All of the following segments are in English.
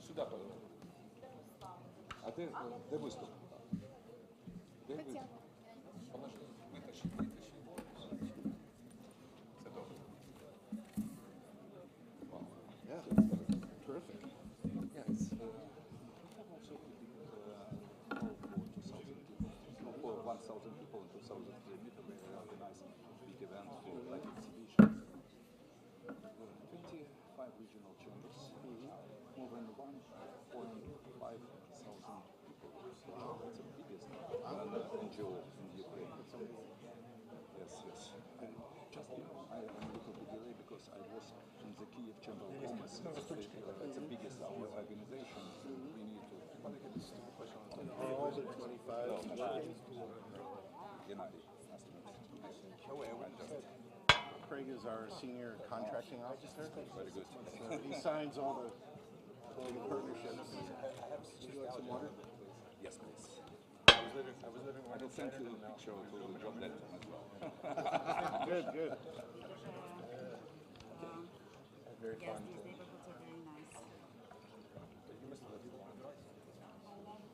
Сюди, пожалуйста. А де виступ? Де виступ? Положи. Витащи. Це добре. Wow. Yeah, terrific. Yeah, it's also for 1,000 people in 2003 meter, we organized big event like exhibition. 25 regional chambers, more than 1,500 people. It's the biggest NGO in Ukraine. Yes. Just I am a little bit delayed because I was in the Kyiv Chamber of Commerce. It's the biggest organization. We need to. All the 25. Craig is our senior contracting officer. Very good. So he signs all the partnerships. Would you like some water? Yes, please. I will send you a picture to the job letter as well. Good. Very fun. Yes, these neighborhoods are very nice.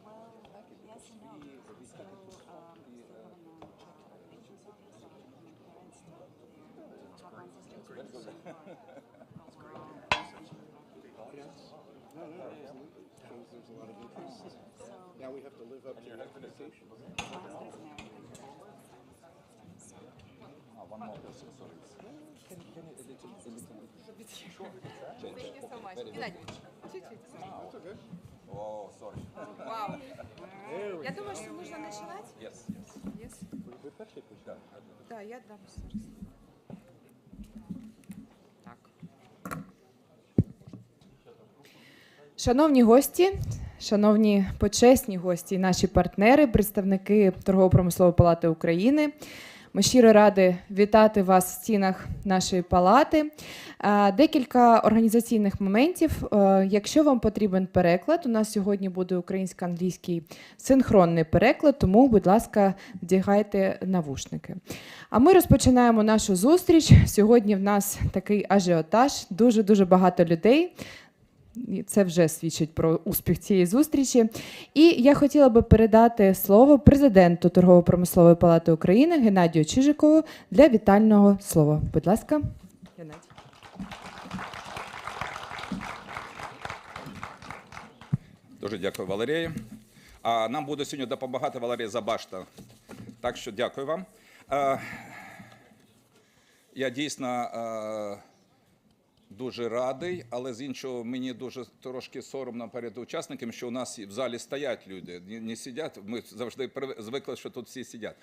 Well, yes and no. So, Shows there's a lot of interest. Now we have to live up to your expectations. One more person, sorry. Can you a little Thank you so much. Геннадій, чуть-чуть. That's okay. Oh, sorry. Вау. Я думаю, що можна починати? Yes. Yes. Ви перший почав? Так, я дам зараз. Так. Шановні гості, шановні почесні гості і наші партнери, представники Торгово-промислової палати України, ми щиро раді вітати вас в стінах нашої палати. Декілька організаційних моментів. Якщо вам потрібен переклад, у нас сьогодні буде українсько-англійський синхронний переклад, тому, будь ласка, вдягайте навушники. А ми розпочинаємо нашу зустріч. Сьогодні в нас такий ажіотаж, дуже багато людей. Це вже свідчить про успіх цієї зустрічі. І я хотіла би передати слово президенту Торгово-промислової палати України Геннадію Чижикову для вітального слова. Будь ласка, Геннадій. Дуже дякую, Валерія. Нам буде сьогодні допомагати Валерія Забашта. Так що дякую вам. Я дійсно дуже радий, але з іншого мені дуже трошки соромно перед учасниками, що у нас в залі стоять люди, не сидять. Ми завжди звикли, що тут всі сидять.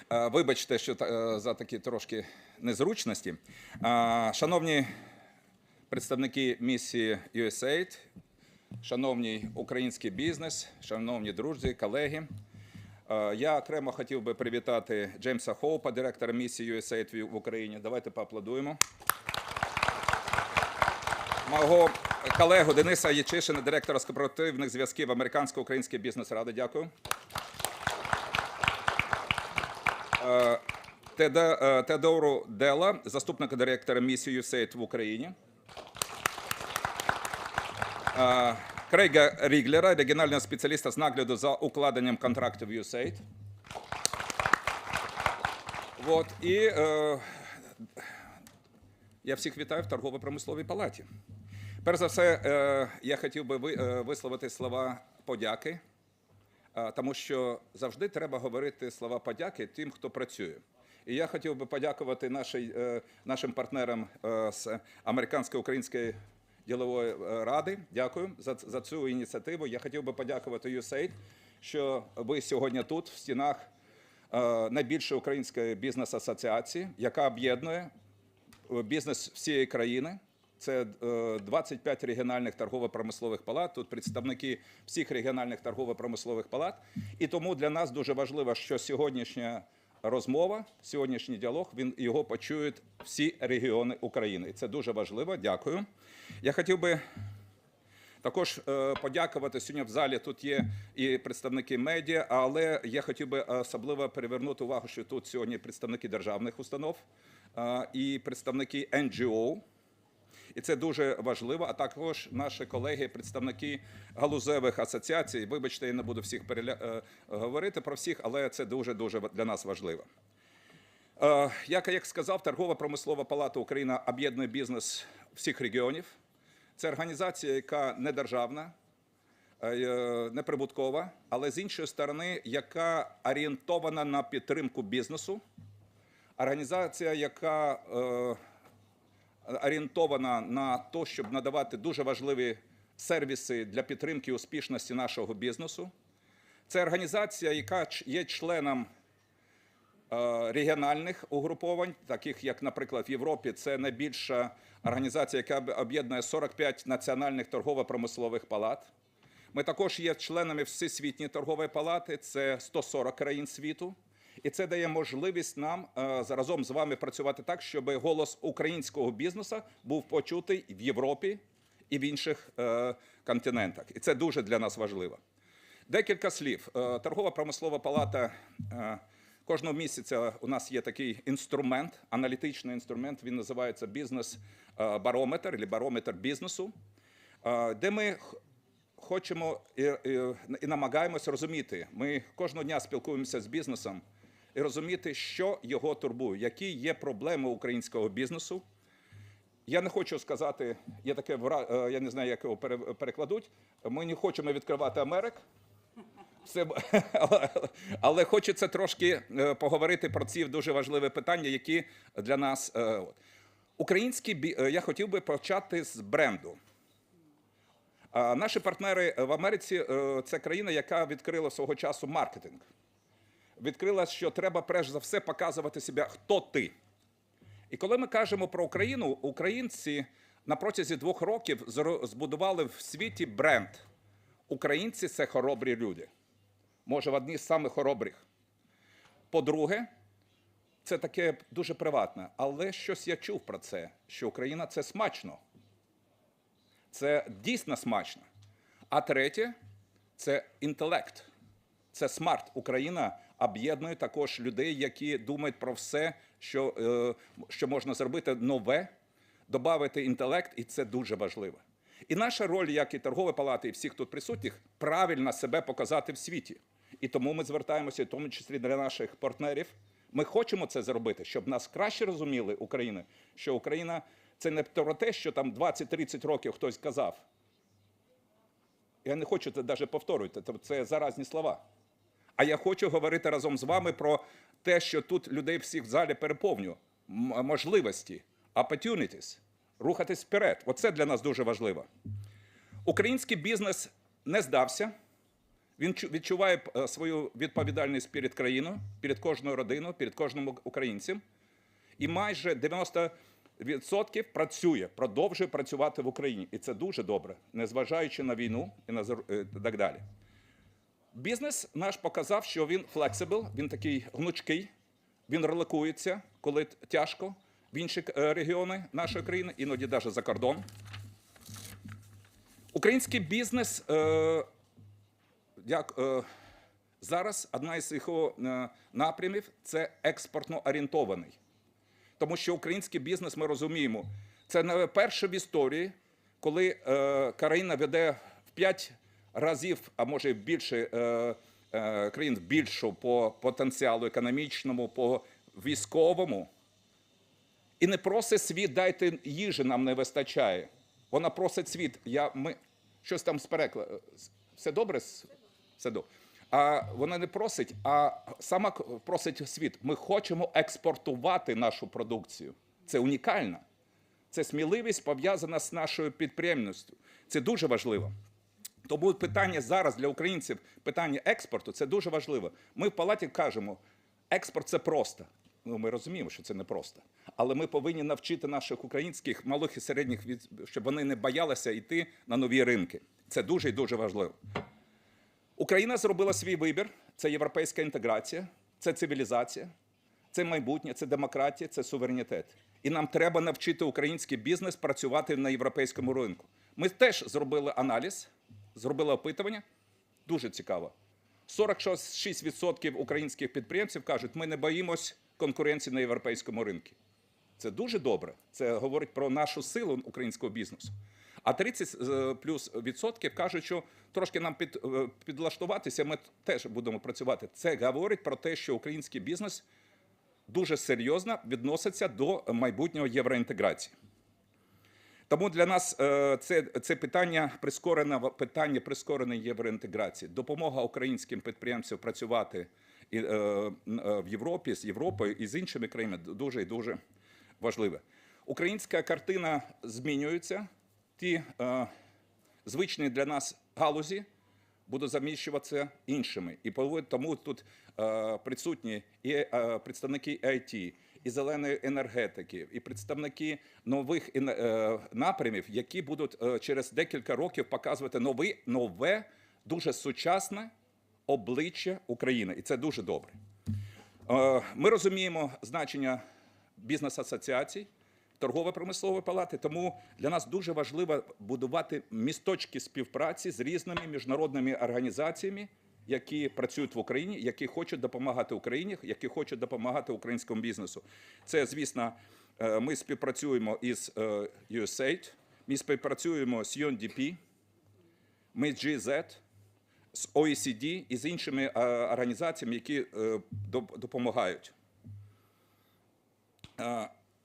Вибачте, що за такі трошки незручності. Шановні представники місії USAID, шановний український бізнес, шановні друзі, колеги, я окремо хотів би привітати Джеймса Хоупа, директора місії USAID в Україні. Давайте поаплодуємо. Мого колегу Дениса Ячишина, директора з корпоративних зв'язків Американсько-української бізнес-ради. Дякую. Теодору Дела, заступника директора місії USAID в Україні. Крейга Ріглера, регіонального спеціаліста з нагляду за укладенням контрактів USAID. І я всіх вітаю в Торгово-промисловій палаті. Перш за все, я хотів би висловити слова подяки, тому що завжди треба говорити слова подяки тим, хто працює. І я хотів би подякувати нашим партнерам з Американсько-української ділової ради. Дякую за цю ініціативу. Я хотів би подякувати USAID, що ви сьогодні тут, в стінах найбільшої української бізнес-асоціації, яка об'єднує бізнес всієї країни. Це 25 регіональних торгово-промислових палат, тут представники всіх регіональних торгово-промислових палат. І тому для нас дуже важливо, що сьогоднішня розмова, сьогоднішній діалог, його почують всі регіони України. І це дуже важливо. Дякую. Я хотів би також подякувати. Сьогодні в залі тут є і представники медіа, але я хотів би особливо привернути увагу, що тут сьогодні представники державних установ і представники НГО. І це дуже важливо, а також наші колеги, представники галузевих асоціацій. Вибачте, я не буду всіх говорити про всіх, але це дуже-дуже для нас важливо. Як сказав, Торгово-промислова палата України об'єднує бізнес всіх регіонів. Це організація, яка не державна, неприбуткова, але з іншої сторони, яка орієнтована на підтримку бізнесу. Організація, яка орієнтована на те, щоб надавати дуже важливі сервіси для підтримки успішності нашого бізнесу. Це організація, яка є членом регіональних угруповань, таких як, наприклад, в Європі. Це найбільша організація, яка об'єднує 45 національних торгово-промислових палат. Ми також є членами Всесвітньої торгової палати, це 140 країн світу. І це дає можливість нам разом з вами працювати так, щоб голос українського бізнесу був почутий в Європі і в інших континентах. І це дуже для нас важливо. Декілька слів. Торгово-промислова палата кожного місяця у нас є такий інструмент, аналітичний інструмент, він називається бізнес-барометр, або барометр бізнесу, де ми хочемо і намагаємося розуміти. Ми кожного дня спілкуємося з бізнесом і розуміти, що його турбує, які є проблеми українського бізнесу. Я не хочу сказати, є таке, я не знаю, як його перекладуть, ми не хочемо відкривати Америк, але хочеться трошки поговорити про ці дуже важливі питання, які для нас. Я хотів би почати з бренду. Наші партнери в Америці – це країна, яка відкрила свого часу маркетинг. Відкрила, що треба перш за все показувати себе, хто ти. І коли ми кажемо про Україну, українці на протязі 2 років збудували в світі бренд. Українці – це хоробрі люди. Може, одні з самих хоробрих. По-друге, це таке дуже приватне, але щось я чув про це, що Україна – це смачно. Це дійсно смачно. А третє – це інтелект. Це смарт. Україна об'єднує також людей, які думають про все, що можна зробити нове, додати інтелект, і це дуже важливо. І наша роль, як і торгової палати, і всіх тут присутніх, правильно себе показати в світі. І тому ми звертаємося, в тому числі для наших партнерів. Ми хочемо це зробити, щоб нас краще розуміли, Україна, що Україна – це не про те, що там 20-30 років хтось казав. Я не хочу це навіть повторювати, це заразні слова. А я хочу говорити разом з вами про те, що тут людей всіх в залі переповнює. Можливості, opportunities, рухатись вперед. Оце для нас дуже важливо. Український бізнес не здався. Він відчуває свою відповідальність перед країною, перед кожною родиною, перед кожним українцем. І майже 90% працює, продовжує працювати в Україні. І це дуже добре, незважаючи на війну і так далі. Бізнес наш показав, що він flexible, він такий гнучкий, він релокується, коли тяжко, в інші регіони нашої країни, іноді навіть за кордон. Український бізнес зараз одна із його напрямів – це експортно орієнтований. Тому що український бізнес, ми розуміємо, це не перше в історії, коли країна веде в 5 разів, а може і більше країн більшу по потенціалу економічному, по військовому. І не просить світ, дайте їжі, нам не вистачає. Вона просить світ, щось там з перекладу. Все добре? Все добре. А вона не просить, а сама просить світ. Ми хочемо експортувати нашу продукцію. Це унікально. Це сміливість пов'язана з нашою підприємністю. Це дуже важливо. Тому питання зараз для українців, питання експорту, це дуже важливо. Ми в палаті кажемо, експорт – це просто. Ми розуміємо, що це не просто. Але ми повинні навчити наших українських малих і середніх, щоб вони не боялися йти на нові ринки. Це дуже і дуже важливо. Україна зробила свій вибір. Це європейська інтеграція, це цивілізація, це майбутнє, це демократія, це суверенітет. І нам треба навчити український бізнес працювати на європейському ринку. Ми теж зробили аналіз, зробили опитування. Дуже цікаво. 46% українських підприємців кажуть, ми не боїмось конкуренції на європейському ринку. Це дуже добре. Це говорить про нашу силу українського бізнесу. А 30+ кажуть, що трошки нам підлаштуватися, ми теж будемо працювати. Це говорить про те, що український бізнес дуже серйозно відноситься до майбутнього євроінтеграції. Тому для нас це питання прискореної євроінтеграції, допомога українським підприємцям працювати в Європі, з Європою і з іншими країнами дуже і дуже важливе. Українська картина змінюється, ті звичні для нас галузі будуть заміщуватися іншими. І тому тут присутні і представники IT, і зеленої енергетики, і представники нових напрямів, які будуть через декілька років показувати нове, дуже сучасне обличчя України. І це дуже добре. Ми розуміємо значення бізнес-асоціацій, Торгово-промислової палати, тому для нас дуже важливо будувати місточки співпраці з різними міжнародними організаціями, які працюють в Україні, які хочуть допомагати Україні, які хочуть допомагати українському бізнесу. Це, звісно, ми співпрацюємо із USAID, ми співпрацюємо з UNDP, ми з GZ, з OECD і з іншими організаціями, які допомагають.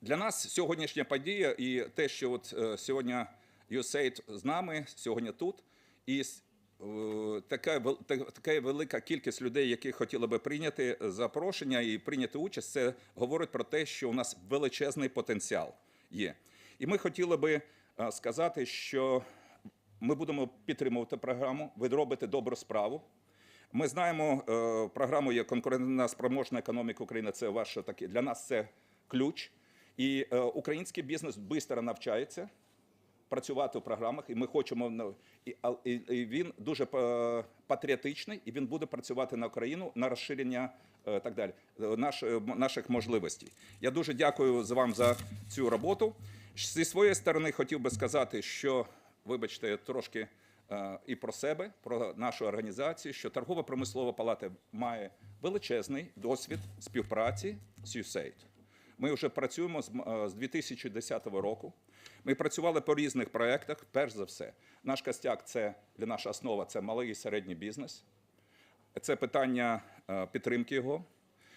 Для нас сьогоднішня подія і те, що от сьогодні USAID з нами, сьогодні тут, і така велика кількість людей, які хотіли би прийняти запрошення і прийняти участь, це говорить про те, що у нас величезний потенціал є. І ми хотіли би сказати, що ми будемо підтримувати програму, ви робите добру справу. Ми знаємо, програму є «Конкурентна спроможна економіка України», це ваше таке, для нас це ключ. І український бізнес швидко навчається працювати у програмах, і ми хочемо, і він дуже патріотичний, і він буде працювати на Україну, на розширення так далі, наших можливостей. Я дуже дякую вам за цю роботу. Зі своєї сторони хотів би сказати, що, вибачте, трошки і про себе, про нашу організацію, що Торгово-промислова палата має величезний досвід співпраці з USAID. Ми вже працюємо з 2010 року. Ми працювали по різних проєктах. Перш за все, наш костяк, для наша основа – це малий і середній бізнес. Це питання підтримки його.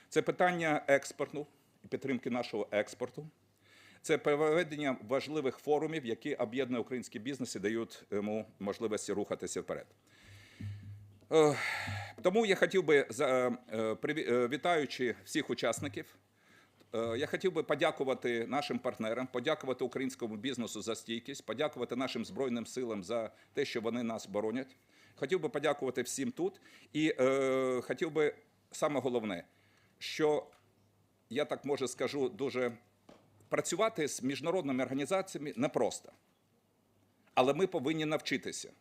Це питання експорту і підтримки нашого експорту. Це проведення важливих форумів, які об'єднують український бізнес і дають йому можливості рухатися вперед. Тому я хотів би, вітаючи всіх учасників, я хотів би подякувати нашим партнерам, подякувати українському бізнесу за стійкість, подякувати нашим Збройним силам за те, що вони нас боронять. Хотів би подякувати всім тут. І хотів би, саме головне, що, я так може скажу, дуже працювати з міжнародними організаціями непросто. Але ми повинні навчитися.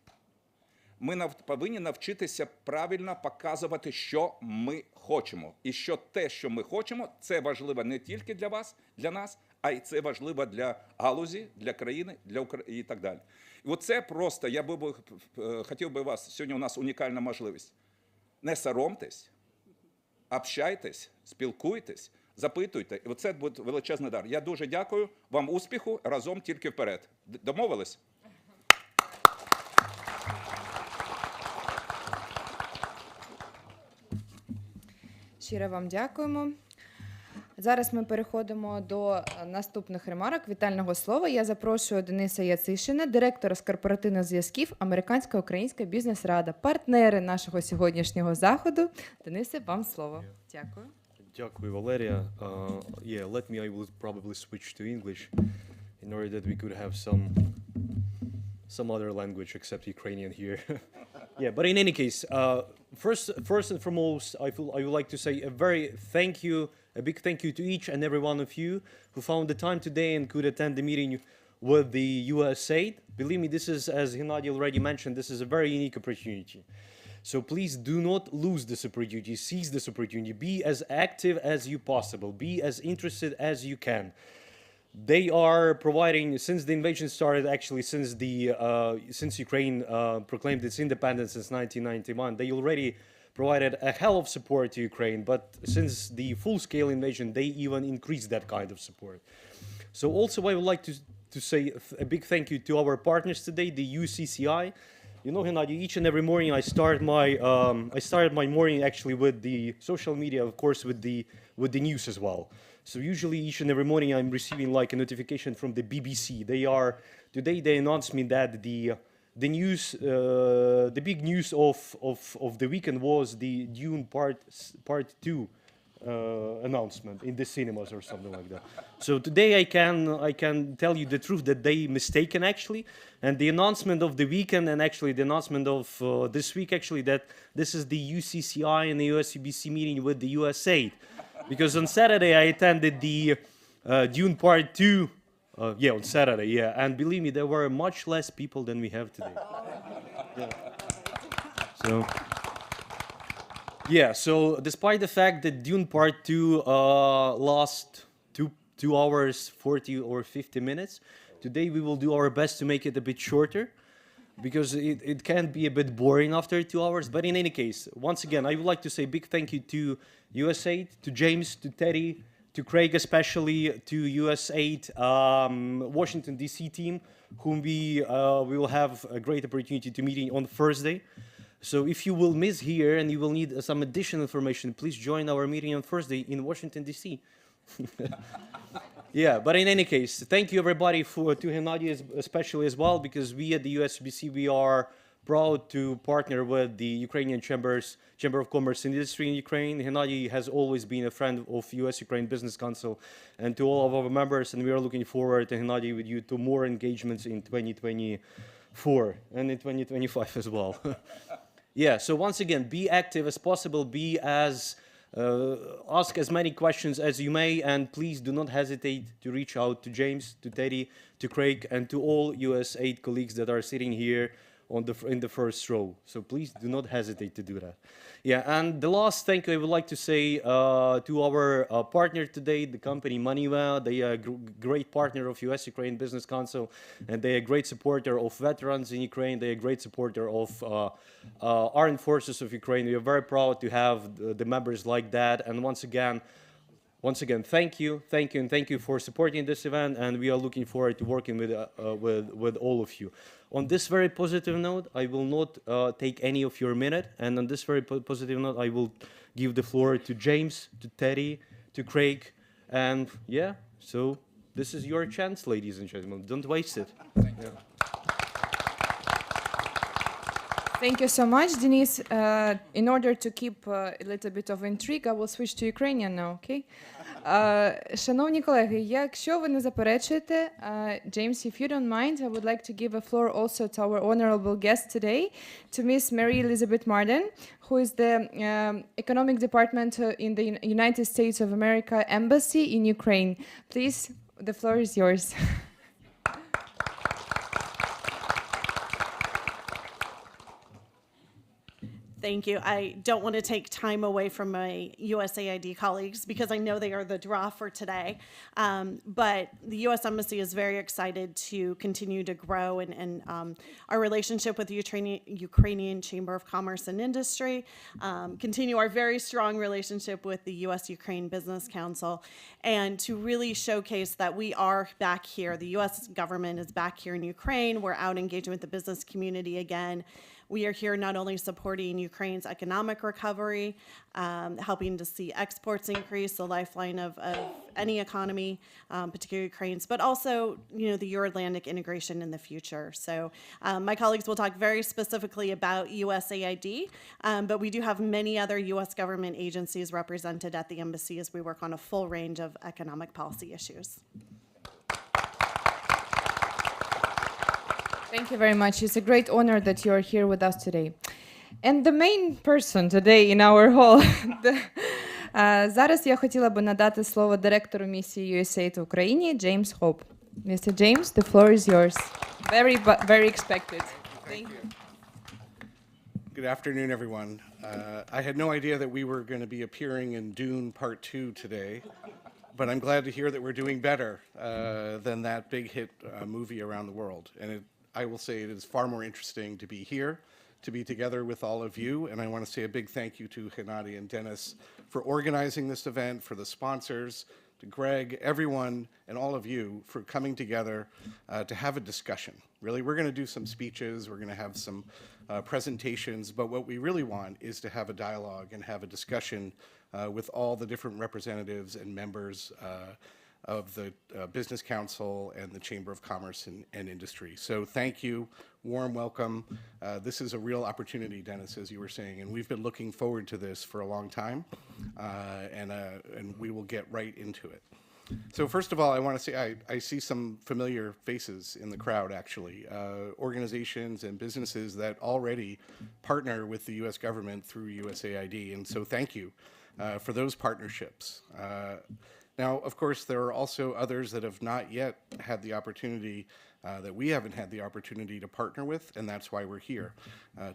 Ми повинні навчитися правильно показувати, що ми хочемо. І що те, що ми хочемо, це важливо не тільки для вас, для нас, а й це важливо для галузі, для країни, для України і так далі. І оце просто, я хотів би вас, сьогодні у нас унікальна можливість. Не соромтесь, общайтесь, спілкуйтесь, запитуйте. І оце буде величезний дар. Я дуже дякую, вам успіху, разом тільки вперед. Домовились? Щиро вам дякуємо. Зараз ми переходимо до наступних ремарок вітального слова. Я запрошую Дениса Яцишина, директора з корпоративних зв'язків Американсько-українська бізнес-рада, партнери нашого сьогоднішнього заходу. Денисе, вам слово. Дякую. Дякую, Валерія. Let me, I will probably switch to English in order that we could have some other language except Ukrainian here. But in any case, first and foremost, I would like to say a big thank you to each and every one of you who found the time today and could attend the meeting with the USAID. Believe me, this is, as Hennady already mentioned, this is a very unique opportunity. So please do not lose this opportunity, seize this opportunity, be as active as you possible, be as interested as you can. They are providing, since the invasion started, actually since Ukraine proclaimed its independence since 1991, they already provided a hell of support to Ukraine, but since the full-scale invasion, they even increased that kind of support. So also I would like to say a big thank you to our partners today, the UCCI. You know, Hennady, each and every morning I started my morning actually with the social media, of course, with the news as well. So usually each and every morning I'm receiving like a notification from the BBC. Today they announced me that the news, the big news of the weekend was the Dune Part 2 announcement in the cinemas or something like that. So today I can tell you the truth that they mistaken actually, and the announcement of the weekend and actually the announcement of this week actually that this is the UCCI and the USUBC meeting with the USAID, because on Saturday I attended the Dune Part 2. On Saturday, yeah, and believe me, there were much less people than we have today. So despite the fact that Dune Part 2 lost 2 hours, 40 or 50 minutes, today we will do our best to make it a bit shorter, because it can be a bit boring after 2 hours. But in any case, once again, I would like to say big thank you to USAID, to James, to Teddy, to Craig especially, to USAID Washington DC team, whom we will have a great opportunity to meet on Thursday. So if you will miss here and you will need some additional information, please join our meeting on Thursday in Washington DC. Yeah, but in any case, thank you everybody to Hennady especially as well, because we at the USBC, we are proud to partner with the Ukrainian Chamber of Commerce and Industry in Ukraine. Hennady has always been a friend of US-Ukraine Business Council and to all of our members, and we are looking forward, Hennady, with you to more engagements in 2024 and in 2025 as well. Yeah, so once again, be active as possible, ask as many questions as you may, and please do not hesitate to reach out to James, to Teddy, to Craig, and to all USAID colleagues that are sitting here in the first row. So please do not hesitate to do that. Yeah, and the last thank you I would like to say to our partner today, the company Maniva. They are a great partner of US-Ukraine Business Council, and they are a great supporter of veterans in Ukraine. They are a great supporter of armed forces of Ukraine. We are very proud to have the members like that. And once again, thank you for supporting this event, and we are looking forward to working with all of you. On this very positive note, I will not take any of your minute, and on this very positive note, I will give the floor to James, to Teddy, to Craig, and yeah, so this is your chance, ladies and gentlemen. Don't waste it. Thank you. Thank you so much, Denise. In order to keep a little bit of intrigue, I will switch to Ukrainian now, okay? Шановні колеги, якщо ви не заперечуєте, James, if you don't mind, I would like to give a floor also to our honorable guest today, to Miss Mary Elizabeth Marden, who is the Economic Department in the United States of America Embassy in Ukraine. Please, the floor is yours. Thank you. I don't want to take time away from my USAID colleagues because I know they are the draw for today. But the U.S. Embassy is very excited to continue to grow and our relationship with the Ukrainian Chamber of Commerce and Industry, continue our very strong relationship with the U.S.-Ukraine Business Council, and to really showcase that we are back here. The U.S. government is back here in Ukraine. We're out engaging with the business community again. We are here not only supporting Ukraine's economic recovery, helping to see exports increase, the lifeline of any economy, particularly Ukraine's, but also, the Euro-Atlantic integration in the future. So my colleagues will talk very specifically about USAID, but we do have many other U.S. government agencies represented at the embassy as we work on a full range of economic policy issues. Thank you very much. It's a great honor that you are here with us today. And the main person today in our hall. Зараз я хотіла би надати слово директору місії USAID в Україні, James Hope. Mr. James, the floor is yours. Very expected. Thank you. Good afternoon, everyone. I had no idea that we were going to be appearing in Dune Part 2 today, but I'm glad to hear that we're doing better than that big hit movie around the world. And I will say it is far more interesting to be here, to be together with all of you, and I want to say a big thank you to Hennady and Dennis for organizing this event, for the sponsors, to Greg, everyone, and all of you for coming together to have a discussion. Really, we're going to do some speeches, we're going to have some presentations, but what we really want is to have a dialogue and have a discussion with all the different representatives and members of the Business Council and the Chamber of Commerce and Industry. So thank you, warm welcome. This is a real opportunity, Dennis, as you were saying, and we've been looking forward to this for a long time, and we will get right into it. So first of all, I want to say I see some familiar faces in the crowd, actually, organizations and businesses that already partner with the U.S. government through USAID, and so thank you for those partnerships. Now, of course, there are also others that have not yet had the opportunity, that we haven't had the opportunity to partner with, and that's why we're here,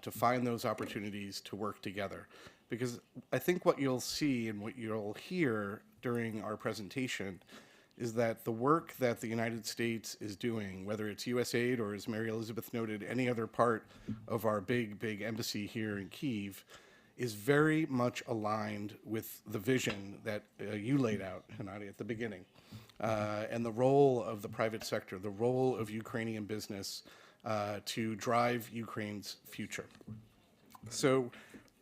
to find those opportunities to work together. Because I think what you'll see and what you'll hear during our presentation is that the work that the United States is doing, whether it's USAID or, as Mary Elizabeth noted, any other part of our big embassy here in Kyiv, is very much aligned with the vision that you laid out, Hennady, at the beginning, and the role of the private sector, the role of Ukrainian business to drive Ukraine's future. So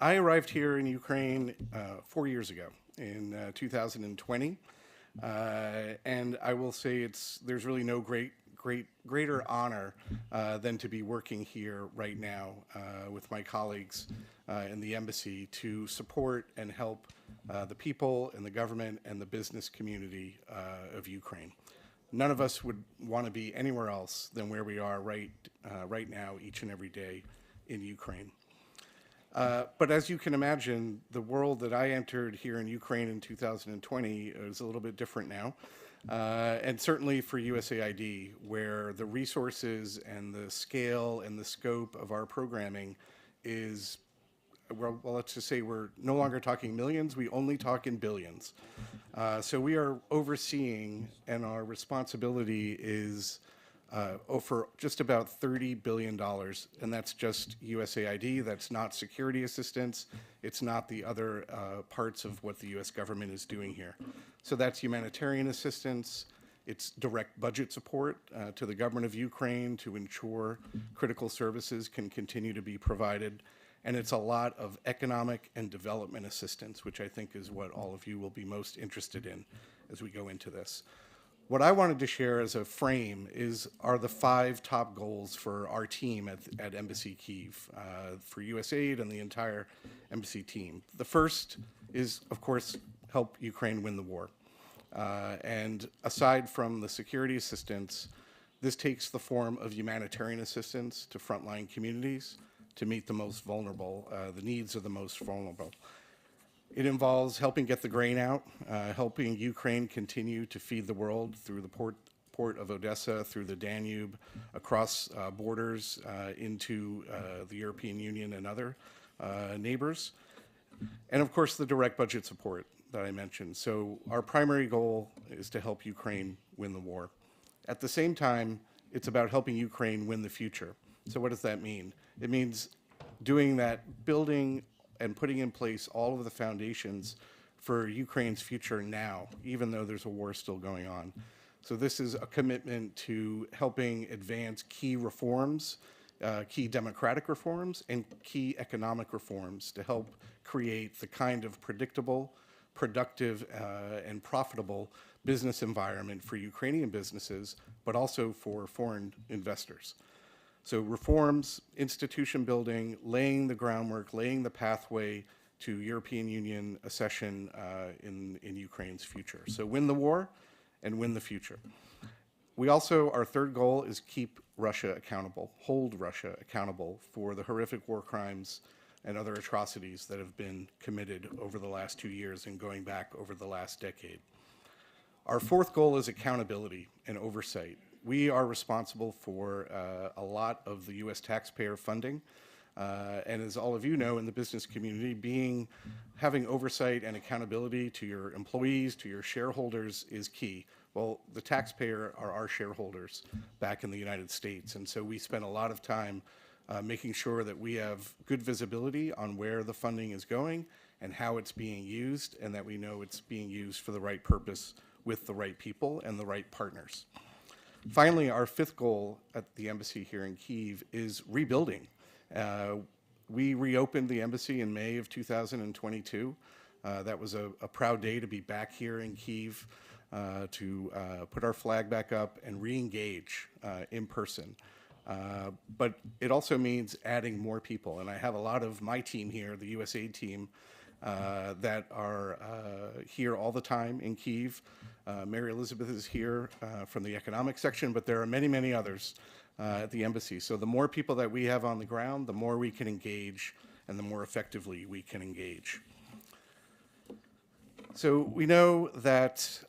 I arrived here in Ukraine 4 years ago in 2020, and I will say there's really no greater honor than to be working here right now with my colleagues in the embassy to support and help the people and the government and the business community of Ukraine. None of us would want to be anywhere else than where we are right now, each and every day in Ukraine. But as you can imagine, the world that I entered here in Ukraine in 2020 is a little bit different now. And certainly for USAID, where the resources and the scale and the scope of our programming is, well, let's just say we're no longer talking millions, we only talk in billions. So we are overseeing, and our responsibility is for just about $30 billion, and that's just USAID, that's not security assistance, it's not the other parts of what the US government is doing here. So that's humanitarian assistance, it's direct budget support to the government of Ukraine to ensure critical services can continue to be provided, and it's a lot of economic and development assistance, which I think is what all of you will be most interested in as we go into this. What I wanted to share as a frame are the 5 top goals for our team at Embassy Kyiv, for USAID and the entire embassy team. The first is, of course, help Ukraine win the war. And aside from the security assistance, this takes the form of humanitarian assistance to frontline communities to meet the most vulnerable, the needs of the most vulnerable. It involves helping get the grain out, helping Ukraine continue to feed the world through the port of Odessa, through the Danube, across borders into the European Union and other neighbors. And of course, the direct budget support that I mentioned. So our primary goal is to help Ukraine win the war. At the same time, it's about helping Ukraine win the future. So what does that mean? It means doing that, building and putting in place all of the foundations for Ukraine's future now, even though there's a war still going on. So this is a commitment to helping advance key reforms, key democratic reforms, and key economic reforms to help create the kind of predictable, productive, and profitable business environment for Ukrainian businesses, but also for foreign investors. So reforms, institution building, laying the groundwork, laying the pathway to European Union accession in Ukraine's future. So win the war and win the future. We also, our third goal is keep Russia accountable, hold Russia accountable for the horrific war crimes and other atrocities that have been committed over the last 2 years and going back over the last decade. Our fourth goal is accountability and oversight. We are responsible for a lot of the U.S. taxpayer funding, and as all of you know in the business community, having oversight and accountability to your employees, to your shareholders is key. Well, the taxpayer are our shareholders back in the United States, and so we spend a lot of time making sure that we have good visibility on where the funding is going and how it's being used, and that we know it's being used for the right purpose with the right people and the right partners. Finally, our fifth goal at the embassy here in Kyiv is rebuilding. We reopened the embassy in May of 2022. That was a proud day to be back here in Kyiv, to put our flag back up and re-engage in person. But it also means adding more people. And I have a lot of my team here, the USAID team, that are here all the time in Kyiv. Mary Elizabeth is here from the economic section, but there are many, many others at the embassy. So the more people that we have on the ground, the more we can engage and the more effectively we can engage. So we know that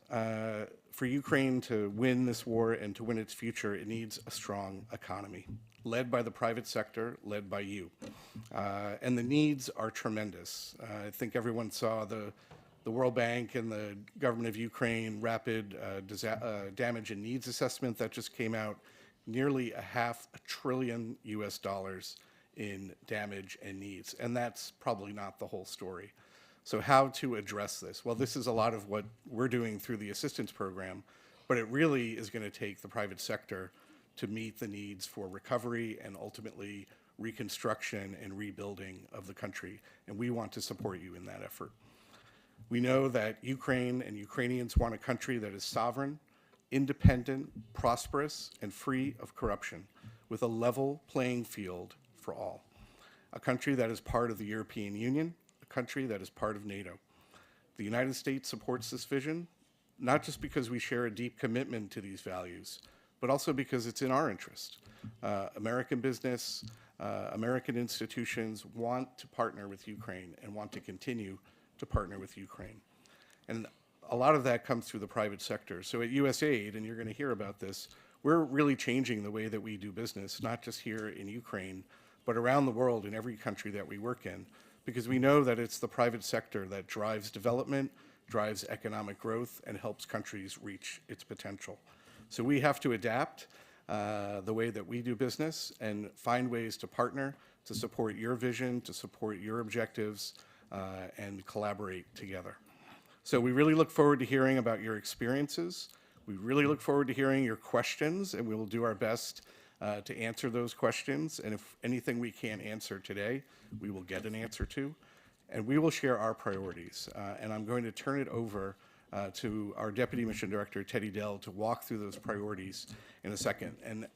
for Ukraine to win this war and to win its future, it needs a strong economy, led by the private sector, led by you. And the needs are tremendous. I think everyone saw the World Bank and the government of Ukraine rapid damage and needs assessment that just came out. Nearly $500 billion in damage and needs. And that's probably not the whole story. So how to address this? Well, this is a lot of what we're doing through the assistance program, but it really is going to take the private sector to meet the needs for recovery and ultimately reconstruction and rebuilding of the country. And we want to support you in that effort. We know that Ukraine and Ukrainians want a country that is sovereign, independent, prosperous, and free of corruption, with a level playing field for all. A country that is part of the European Union, a country that is part of NATO. The United States supports this vision, not just because we share a deep commitment to these values, but also because it's in our interest. American business, American institutions want to partner with Ukraine and want to continue to partner with Ukraine. And a lot of that comes through the private sector. So at USAID, and you're going to hear about this, we're really changing the way that we do business, not just here in Ukraine, but around the world in every country that we work in, because we know that it's the private sector that drives development, drives economic growth, and helps countries reach its potential. So we have to adapt the way that we do business and find ways to partner, to support your vision, to support your objectives, and collaborate together. So we really look forward to hearing about your experiences. We really look forward to hearing your questions, and we will do our best to answer those questions. And if anything we can't answer today, we will get an answer to. And we will share our priorities. And I'm going to turn it over to our Deputy Mission Director, Teddy Dell, to walk through those priorities in a second. And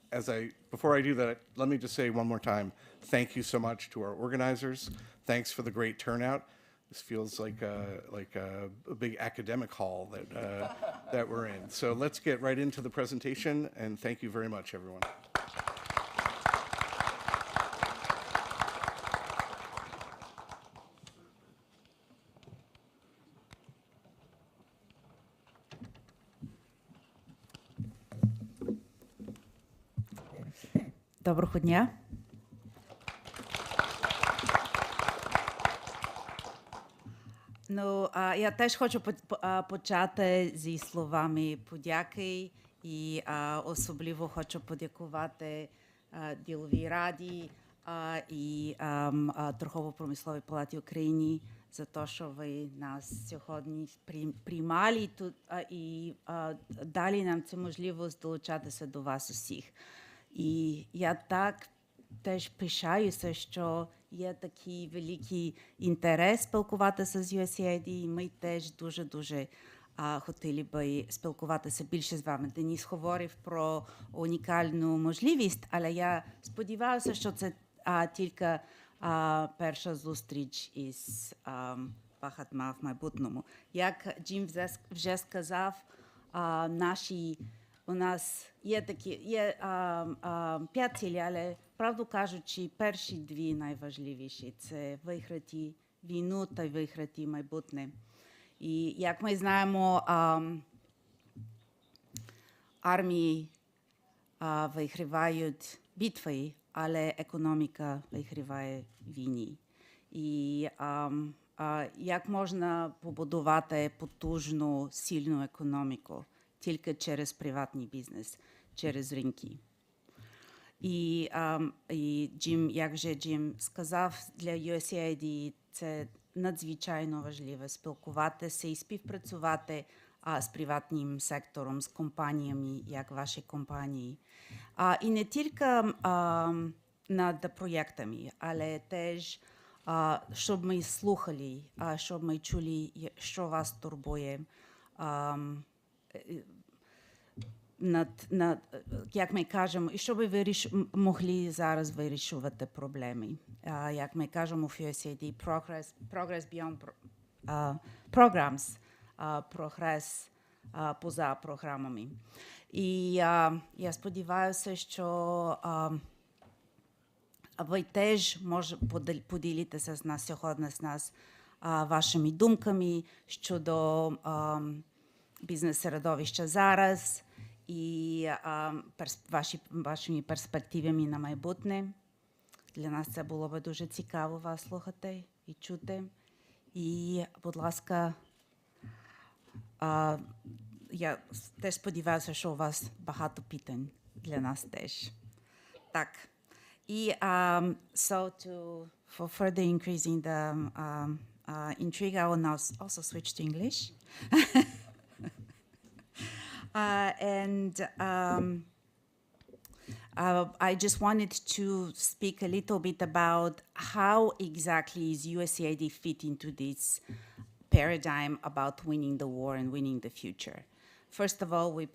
before I do that, let me just say one more time, thank you so much to our organizers. Thanks for the great turnout. This feels like a big academic hall that we're in. So let's get right into the presentation, and thank you very much, everyone. Доброго дня. Ну, я теж хочу почати зі словами подяки і особливо хочу подякувати Діловій раді і Торгово-промисловій палаті України за те, що ви нас сьогодні приймали тут і дали нам цю можливість долучатися до вас усіх. І я так теж пишаюся, що є такий великий інтерес спілкуватися з USAID, і ми теж дуже хотіли би спілкуватися більше з вами. Денис говорив про унікальну можливість, але я сподіваюся, що це тільки перша зустріч із багатьма в майбутньому. Як Джим вже сказав, у нас є 5 цілей, але, правду кажучи, перші 2 найважливіші – це виграти війну та виграти майбутнє. І, як ми знаємо, армії вигравають битви, але економіка виграває війни. І як можна побудувати потужну, сильну економіку? Тільки через приватний бізнес, через ринки. І Джим, як вже Джим сказав, для USAID це надзвичайно важливо спілкуватися і співпрацювати з приватним сектором, з компаніями, як ваші компанії. І не тільки над проєктами, але теж, щоб ми слухали, щоб ми чули, що вас турбує, як ми кажемо, і щоб ви могли зараз вирішувати проблеми. Як ми кажемо в USAID, progress beyond programs, прогрес поза програмами. І я сподіваюся, що ви теж можете поділитися з нас сьогодні вашими думками щодо бізнес-середовища зараз і вашими перспективами на майбутнє. Для нас це було б дуже цікаво вас слухати і чути. І, будь ласка, я теж сподіваюся, що у вас багато питань для нас теж. Так. І so for further increasing the intrigue, I will now also switch to English. I just wanted to speak a little bit about how exactly is USAID fit into this paradigm about winning the war and winning the future. First of all, we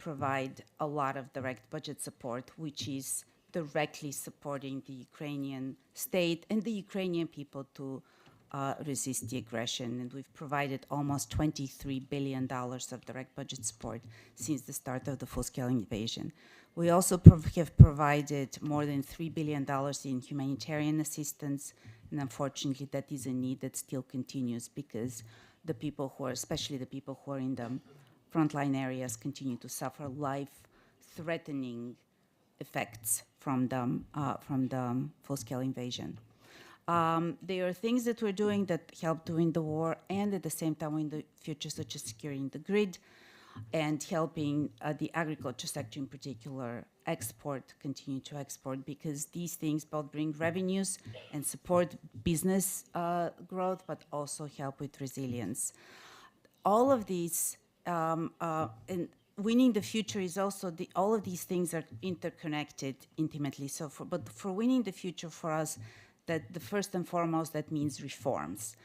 provide a lot of direct budget support, which is directly supporting the Ukrainian state and the Ukrainian people to resist the aggression. And we've provided almost $23 billion of direct budget support since the start of the full-scale invasion. We also have provided more than $3 billion in humanitarian assistance, and unfortunately that is a need that still continues because the people who are, especially the people who are in the frontline areas, continue to suffer life-threatening effects from the full-scale invasion. There are things that we're doing that help to win the war and at the same time win the future, such as securing the grid and helping the agriculture sector in particular continue to export, because these things both bring revenues and support business growth, but also help with resilience. All of these, and winning the future is also, all of these things are interconnected intimately. So but for winning the future for us, that the first and foremost, that means reforms,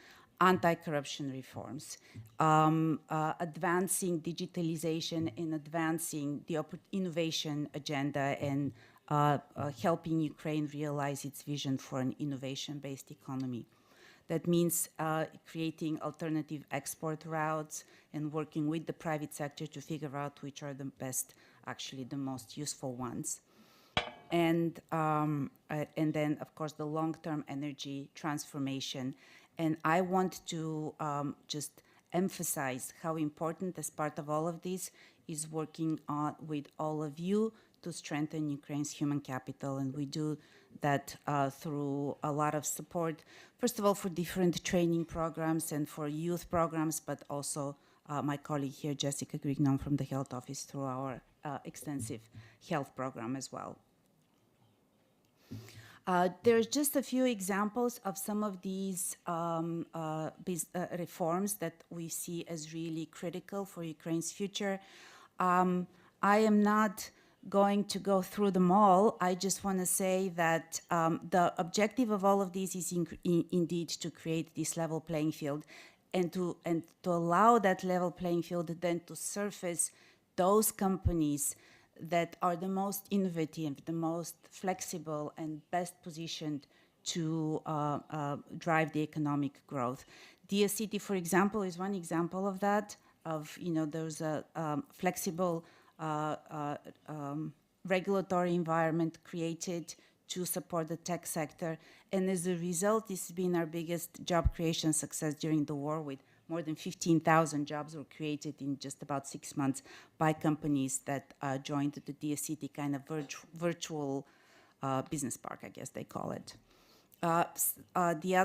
anti-corruption reforms, advancing digitalization and advancing the innovation agenda and helping Ukraine realize its vision for an innovation-based economy. That means creating alternative export routes and working with the private sector to figure out which are the best, actually the most useful ones. And then, of course, the long-term energy transformation. And I want to just emphasize how important, as part of all of this, is working with all of you to strengthen Ukraine's human capital. And we do that through a lot of support, first of all, for different training programs and for youth programs, but also my colleague here, Jessica Grignon from the Health Office, through our extensive health program as well. There's just a few examples of some of these reforms that we see as really critical for Ukraine's future. I am not going to go through them all. I just want to say that the objective of all of these is indeed to create this level playing field and to allow that level playing field then to surface those companies that are the most innovative, the most flexible and best positioned to drive the economic growth. DSCT, for example, is one example of that, there's a flexible regulatory environment created to support the tech sector. And as a result, this has been our biggest job creation success during the war, with more than 15,000 jobs were created in just about 6 months by companies that joined the DSCT kind of virtual business park, I guess they call it. All the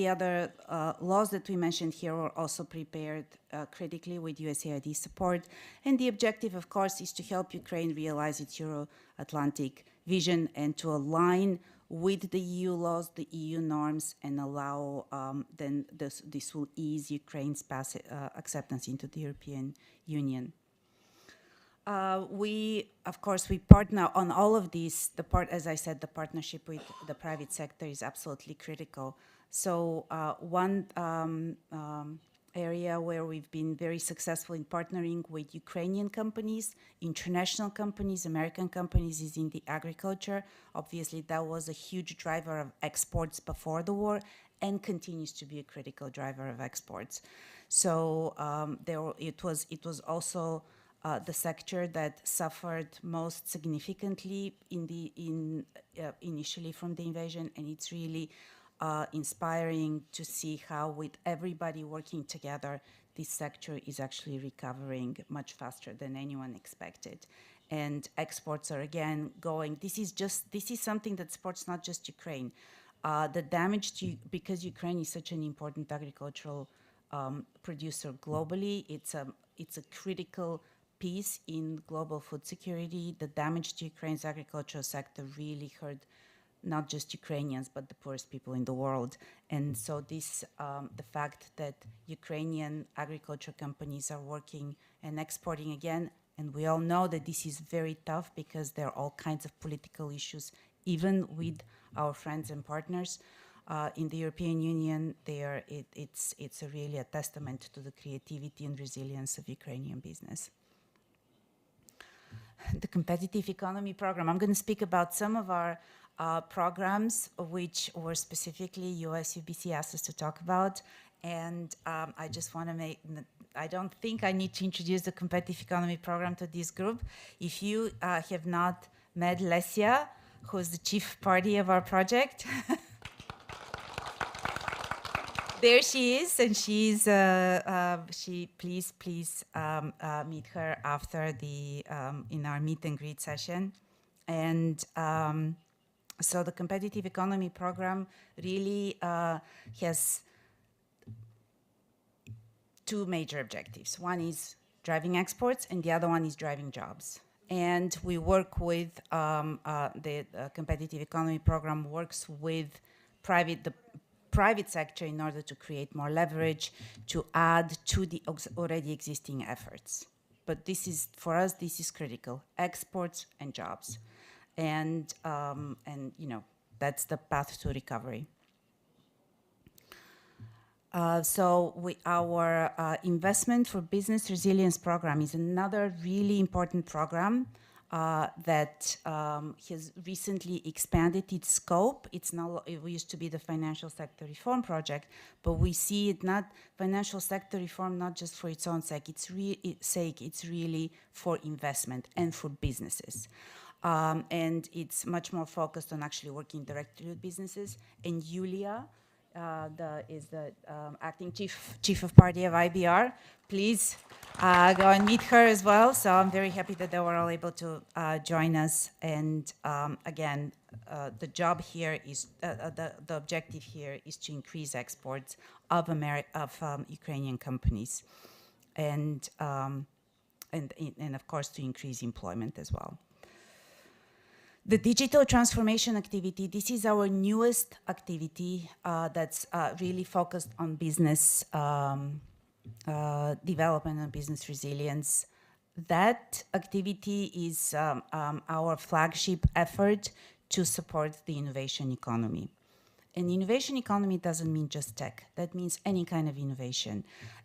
other laws that we mentioned here were also prepared critically with USAID support. And the objective, of course, is to help Ukraine realize its Euro-Atlantic vision and to align with the EU laws, the EU norms, and allow then this will ease Ukraine's acceptance into the European Union. We partner on all of these. As I said, the partnership with the private sector is absolutely critical. So one area where we've been very successful in partnering with Ukrainian companies, international companies, American companies is in the agriculture. Obviously, that was a huge driver of exports before the war and continues to be a critical driver of exports. So it was also the sector that suffered most significantly initially from the invasion, and it's really inspiring to see how, with everybody working together, this sector is actually recovering much faster than anyone expected. And exports are again going. This is something that supports not just Ukraine. The damage because Ukraine is such an important agricultural producer globally. It's a critical piece in global food security. The damage to Ukraine's agricultural sector really hurt not just Ukrainians, but the poorest people in the world. And so the fact that Ukrainian agriculture companies are working and exporting again, and we all know that this is very tough because there are all kinds of political issues, even with our friends and partners in the European Union. It's really a testament to the creativity and resilience of Ukrainian business. The competitive economy program. I'm going to speak about some of our programs, which were specifically USUBC asked us to talk about. And I just want to I don't think I need to introduce the competitive economy program to this group. If you have not met Lesia, who is the chief party of our project, there she is, and please meet her after in our meet and greet session. And so the competitive economy program really has two major objectives. One is driving exports, and the other one is driving jobs. And we work with the competitive economy program works with the private sector in order to create more leverage, to add to the already existing efforts. But for us, this is critical: exports and jobs, and that's the path to recovery. Our investment for business resilience program is another really important program that has recently expanded its scope. It used to be the financial sector reform project, but we see it not financial sector reform not just for its own sake. It's really for investment and for businesses. And it's much more focused on actually working directly with businesses. And Yulia is the acting chief of party of IBR. Please go and meet her as well. So I'm very happy that they were all able to join us. And again, the job here is the objective here is to increase exports of Ukrainian companies, and of course to increase employment as well. The digital transformation activity, this is our newest activity that's really focused on business development and business resilience. That activity is our flagship effort to support the innovation economy. And innovation economy doesn't mean just tech. That means any kind of innovation.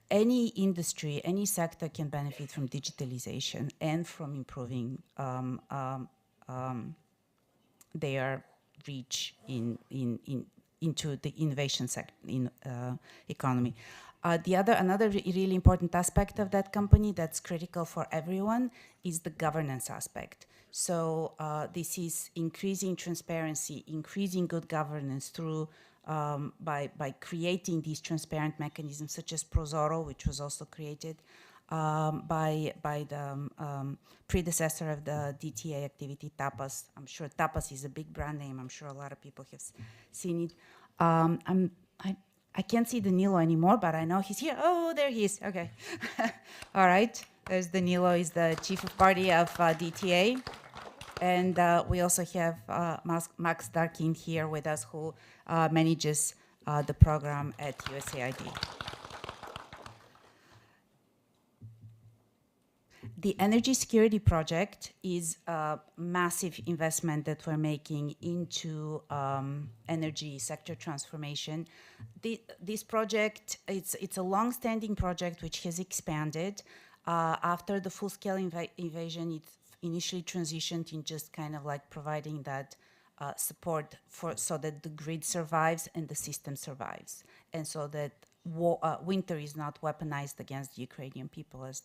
Any industry, any sector can benefit from digitalization and from improving their reach into the innovation economy. Another really important aspect of that company that's critical for everyone is the governance aspect. So this is increasing transparency, increasing good governance through by creating these transparent mechanisms such as Prozoro, which was also created by the predecessor of the DTA activity, Tapas. I'm sure Tapas is a big brand name. I'm sure a lot of people have seen it. I can't see Danilo anymore, but I know he's here. Oh, there he is. Okay. All right. There's Danilo. He's the chief of party of DTA. And we also have Max Darkin here with us, who manages the program at USAID. The Energy Security Project is a massive investment that we're making into energy sector transformation. This project, it's a long-standing project which has expanded. After the full-scale invasion, it initially transitioned in just kind of like providing that support so that the grid survives and the system survives, and so that winter is not weaponized against the Ukrainian people, as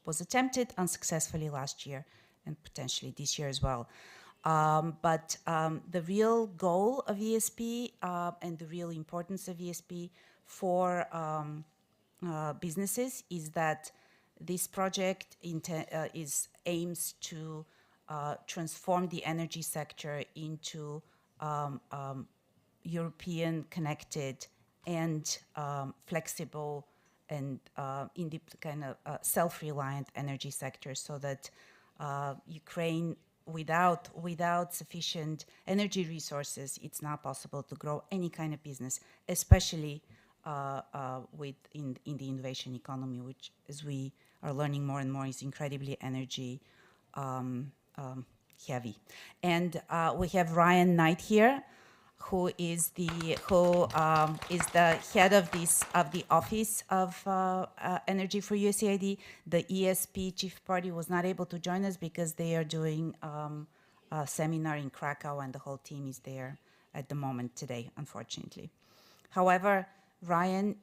was attempted unsuccessfully last year and potentially this year as well. But the real goal of ESP and the real importance of ESP for businesses is that this project aims to transform the energy sector into European connected and flexible and kind of self-reliant energy sector, so that Ukraine, without sufficient energy resources, it's not possible to grow any kind of business, especially in the innovation economy, which, as we are learning more and more, is incredibly energy heavy. And we have Ryan Knight here, who is the head of the Office of Energy for USAID. The ESP chief party was not able to join us because they are doing a seminar in Krakow, and the whole team is there at the moment today, unfortunately. However, Ryan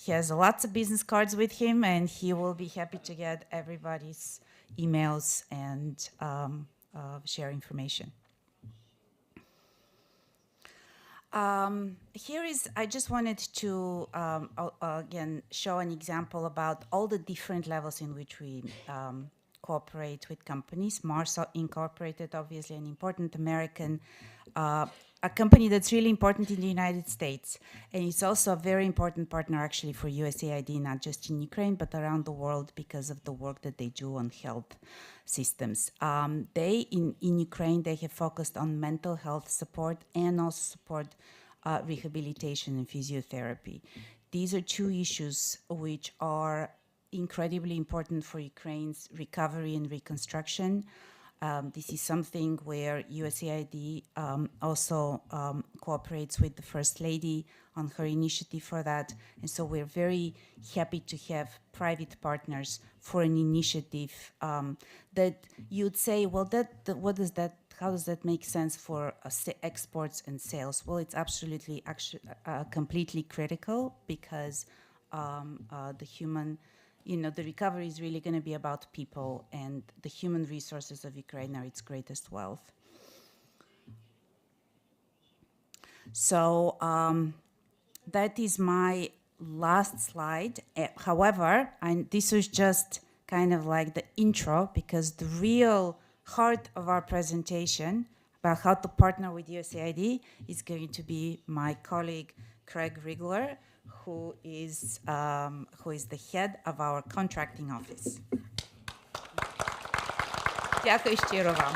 has lots of business cards with him, and he will be happy to get everybody's emails and share information. I just wanted to, again, show an example about all the different levels in which we cooperate with companies. Mars Incorporated, obviously an important American, a company that's really important in the United States. And it's also a very important partner, actually, for USAID, not just in Ukraine, but around the world, because of the work that they do on health systems. In Ukraine, they have focused on mental health support and also support rehabilitation and physiotherapy. These are two issues which are incredibly important for Ukraine's recovery and reconstruction. This is something where USAID also cooperates with the First Lady on her initiative for that. And so we're very happy to have private partners for an initiative that you'd say, well, how does that make sense for exports and sales? Well, it's absolutely completely critical, because the recovery is really going to be about people, and the human resources of Ukraine are its greatest wealth. So that is my last slide. However, this was just kind of like the intro, because the real heart of our presentation about how to partner with USAID is going to be my colleague Craig Rigler, who is the head of our contracting office. Дякую щиро вам.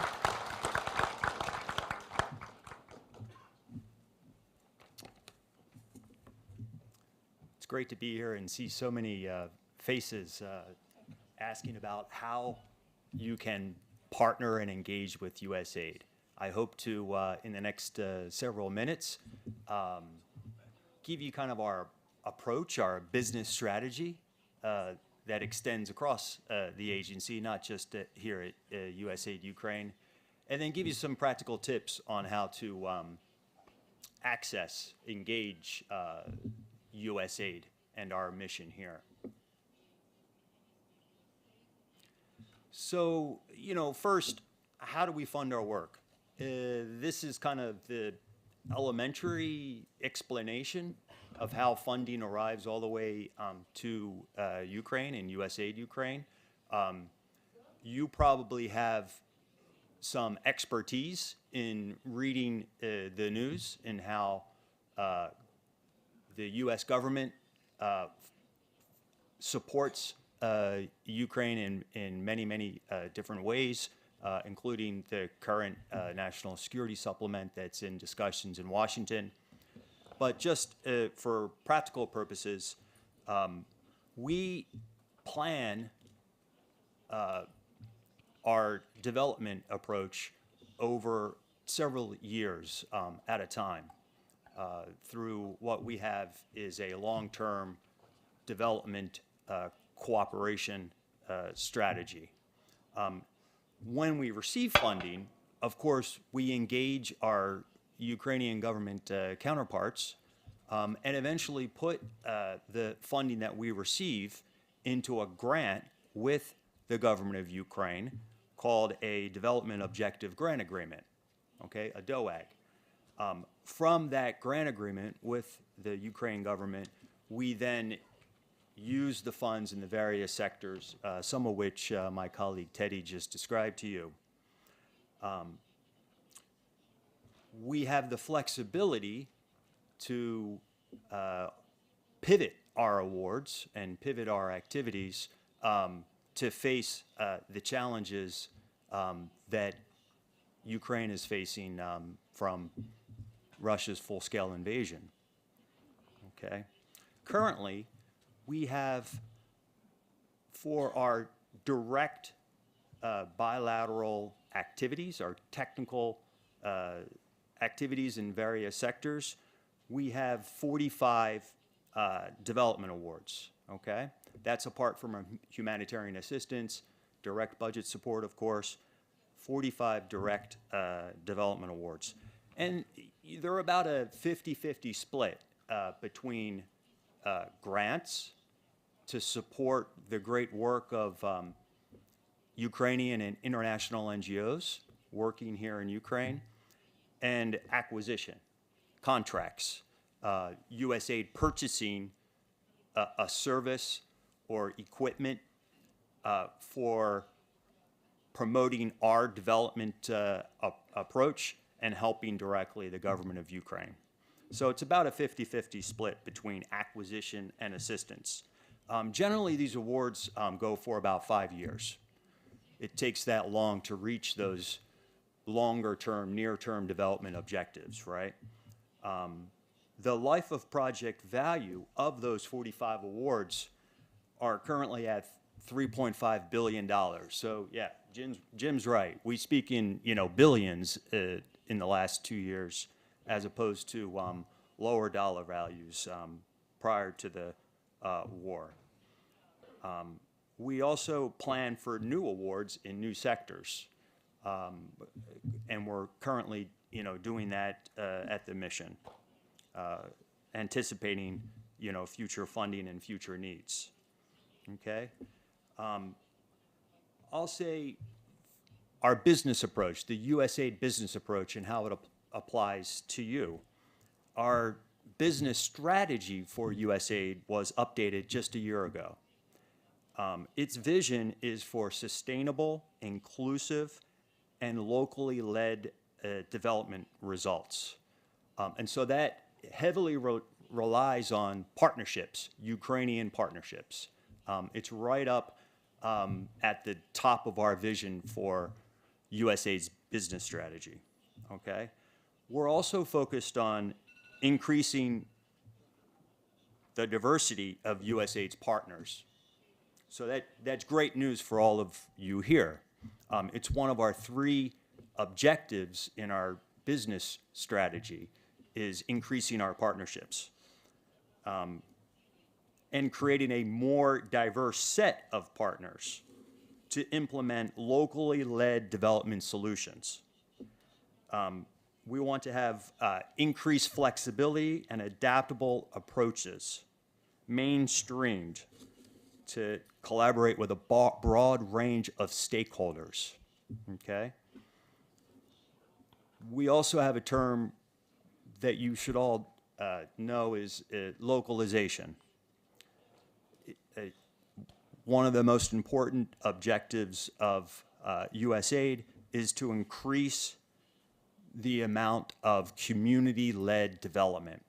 It's great to be here and see so many faces asking about how you can partner and engage with USAID. I hope to, in the next several minutes, give you kind of our approach, our business strategy that extends across the agency, not just here at USAID Ukraine, and then give you some practical tips on how to access, engage USAID and our mission here. So, first, how do we fund our work? This is kind of the elementary explanation of how funding arrives all the way to Ukraine and USAID Ukraine. You probably have some expertise in reading the news and how the U.S. government supports Ukraine in many, many different ways. including the current national security supplement that's in discussions in Washington. But just for practical purposes, we plan our development approach over several years at a time through what we have is a long-term development cooperation strategy. When we receive funding, of course, we engage our Ukrainian government counterparts and eventually put the funding that we receive into a grant with the government of Ukraine called a Development Objective Grant Agreement, okay, a DOAG. From that grant agreement with the Ukraine government, we then use the funds in the various sectors, some of which my colleague Teddy just described to you. We have the flexibility to pivot our awards and pivot our activities to face the challenges that Ukraine is facing from Russia's full-scale invasion. Okay. Currently, we have, for our direct bilateral activities, our technical activities in various sectors, we have 45 development awards, okay? That's apart from our humanitarian assistance, direct budget support, of course, 45 direct development awards. And they're about a 50-50 split between grants to support the great work of Ukrainian and international NGOs working here in Ukraine, and acquisition, contracts, USAID purchasing a service or equipment for promoting our development approach and helping directly the government of Ukraine. So it's about a 50-50 split between acquisition and assistance. Generally, these awards go for about 5 years. It takes that long to reach those longer-term, near-term development objectives, right? The life of project value of those 45 awards are currently at $3.5 billion. So yeah, Jim's right. We speak in billions in the last 2 years, as opposed to lower dollar values prior to the war. We also plan for new awards in new sectors, and we're currently doing that at the mission, anticipating future funding and future needs. Okay. I'll say our business approach, the USAID business approach, and how it applies to you. Our business strategy for USAID was updated just a year ago. Its vision is for sustainable, inclusive, and locally led development results. And so that heavily relies on partnerships, Ukrainian partnerships. It's right up at the top of our vision for USAID's business strategy, okay? We're also focused on increasing the diversity of USAID's partners. So that's great news for all of you here. It's one of our 3 objectives in our business strategy is increasing our partnerships and creating a more diverse set of partners to implement locally led development solutions. We want to have increased flexibility and adaptable approaches, mainstreamed to collaborate with a broad range of stakeholders, okay? We also have a term that you should all know is localization. One of the most important objectives of USAID is to increase the amount of community-led development,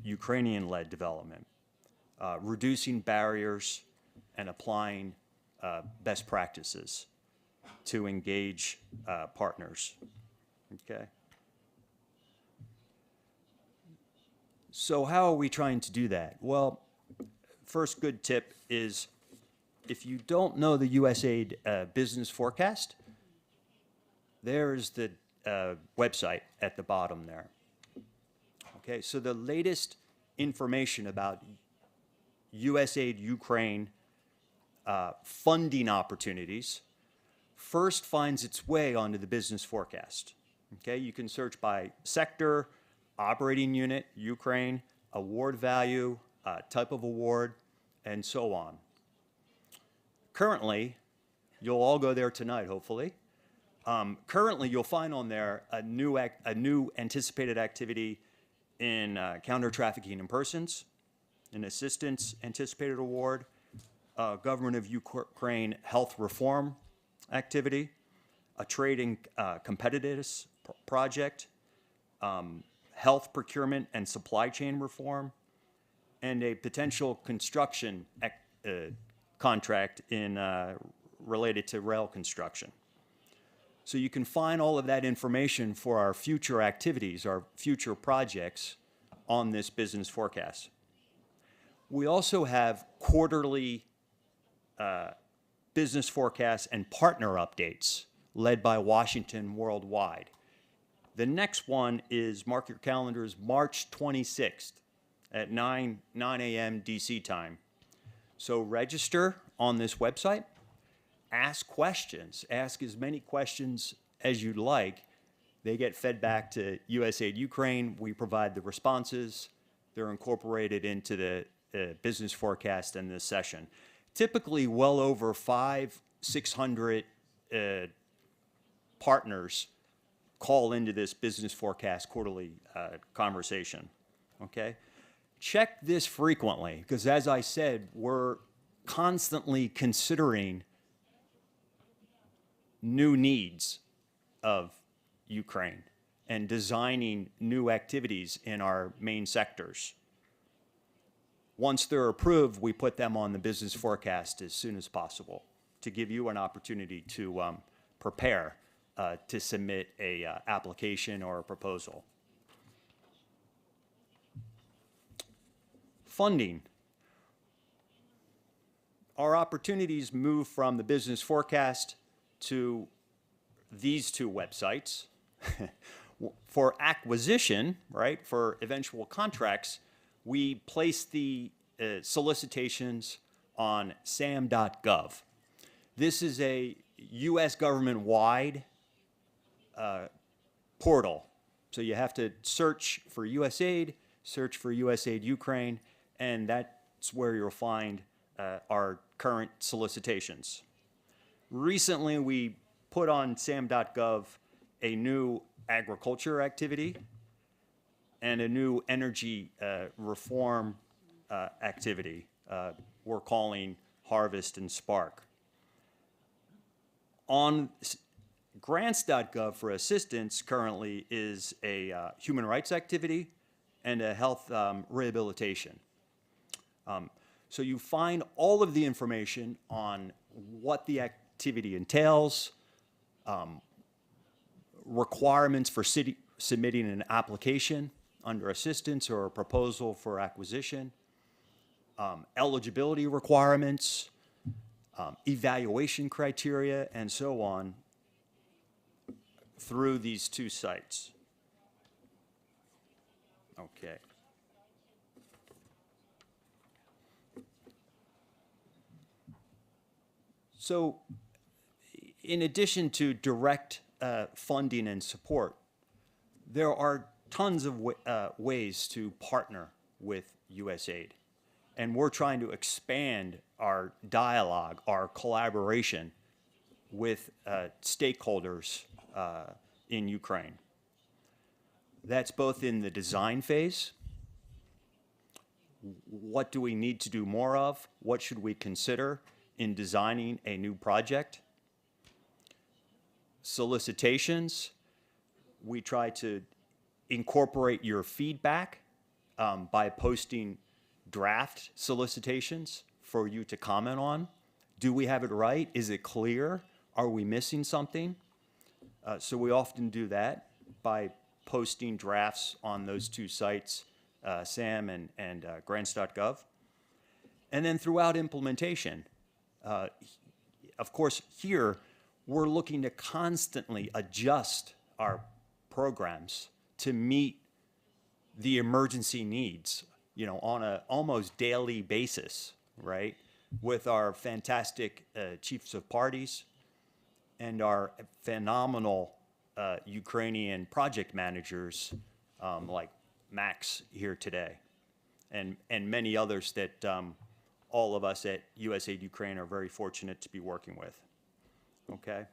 Ukrainian-led development, reducing barriers and applying best practices to engage partners. Okay. So how are we trying to do that? Well, first good tip is if you don't know the USAID business forecast, there's the website at the bottom there. Okay, so the latest information about USAID Ukraine funding opportunities first finds its way onto the business forecast. Okay, you can search by sector, operating unit, Ukraine, award value, type of award, and so on. Currently, you'll all go there tonight, hopefully. Currently, you'll find on there a new anticipated activity in counter trafficking in persons, an assistance anticipated award, government of Ukraine health reform activity, a trade and competitiveness project, health procurement and supply chain reform, and a potential construction contract related to rail construction. So you can find all of that information for our future activities, our future projects on this business forecast. We also have quarterly business forecasts and partner updates led by Washington Worldwide. The next one is, mark your calendars, March 26th at 9 a.m. DC time. So register on this website, ask questions, ask as many questions as you'd like. They get fed back to USAID Ukraine. We provide the responses. They're incorporated into the business forecast and this session. Typically well over 500-600 partners call into this business forecast quarterly conversation, okay? Check this frequently, because as I said, we're constantly considering new needs of Ukraine and designing new activities in our main sectors. Once they're approved, we put them on the business forecast as soon as possible to give you an opportunity to prepare to submit a application or a proposal. Funding. Our opportunities move from the business forecast to these two websites. For acquisition, right, for eventual contracts, we place the solicitations on sam.gov. This is a U.S. government-wide portal. So you have to search for USAID, search for USAID Ukraine, and that's where you'll find our current solicitations. Recently, we put on sam.gov a new agriculture activity and a new energy reform activity we're calling Harvest and Spark. On grants.gov for assistance currently is a human rights activity and a health rehabilitation. So you find all of the information on what the activity entails, requirements for submitting an application under assistance or a proposal for acquisition, eligibility requirements, evaluation criteria, and so on through these two sites. Okay. So in addition to direct funding and support, there are tons of ways to partner with USAID. And we're trying to expand our dialogue, our collaboration with stakeholders in Ukraine. That's both in the design phase. What do we need to do more of? What should we consider in designing a new project? Solicitations. We try to incorporate your feedback by posting draft solicitations for you to comment on Do we have it right? Is it clear? Are we missing something? So we often do that by posting drafts on those two sites, SAM and grants.gov. And then throughout implementation, of course, here, we're looking to constantly adjust our programs to meet the emergency needs, you know, on an almost daily basis, right? With our fantastic chiefs of parties and our phenomenal Ukrainian project managers like Max here today, and many others that all of us at USAID Ukraine are very fortunate to be working with, okay?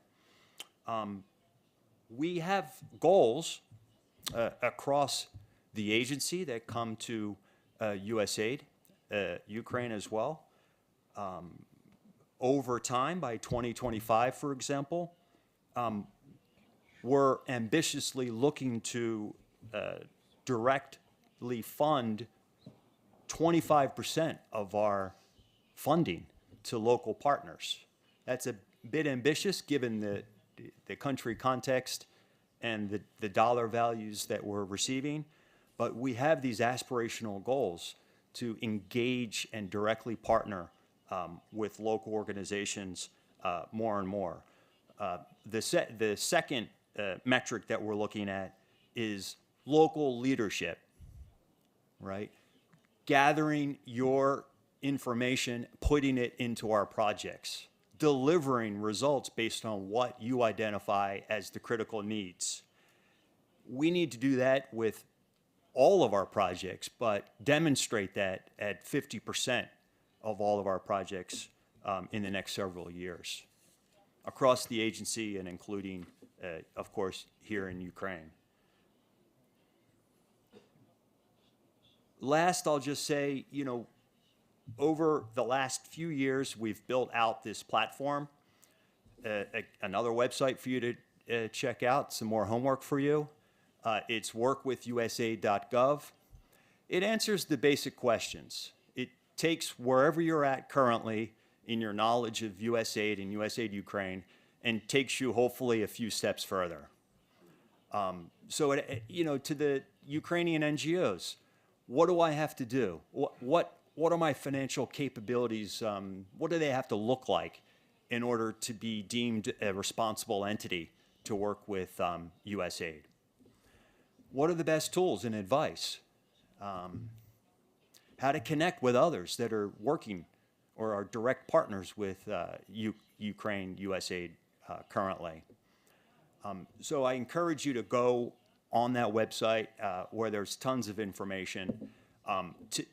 We have goals across the agency that come to USAID Ukraine as well. Over time, by 2025, for example, we're ambitiously looking to directly fund 25% of our funding to local partners. That's a bit ambitious given the country context and the dollar values that we're receiving, but we have these aspirational goals to engage and directly partner with local organizations more and more. The second metric that we're looking at is local leadership, right? Gathering your information, putting it into our projects, delivering results based on what you identify as the critical needs. We need to do that with all of our projects, but demonstrate that at 50% of all of our projects in the next several years across the agency and including, of course, here in Ukraine. Last, I'll just say, you know, over the last few years, we've built out this platform, another website for you to check out, some more homework for you. It's workwithusaid.gov. It answers the basic questions. It takes wherever you're at currently in your knowledge of USAID and USAID Ukraine and takes you hopefully a few steps further. So, you know, to the Ukrainian NGOs, what do I have to do? What are my financial capabilities? What do they have to look like in order to be deemed a responsible entity to work with USAID? What are the best tools and advice? How to connect with others that are working or are direct partners with Ukraine, USAID currently. So I encourage you to go on that website where there's tons of information.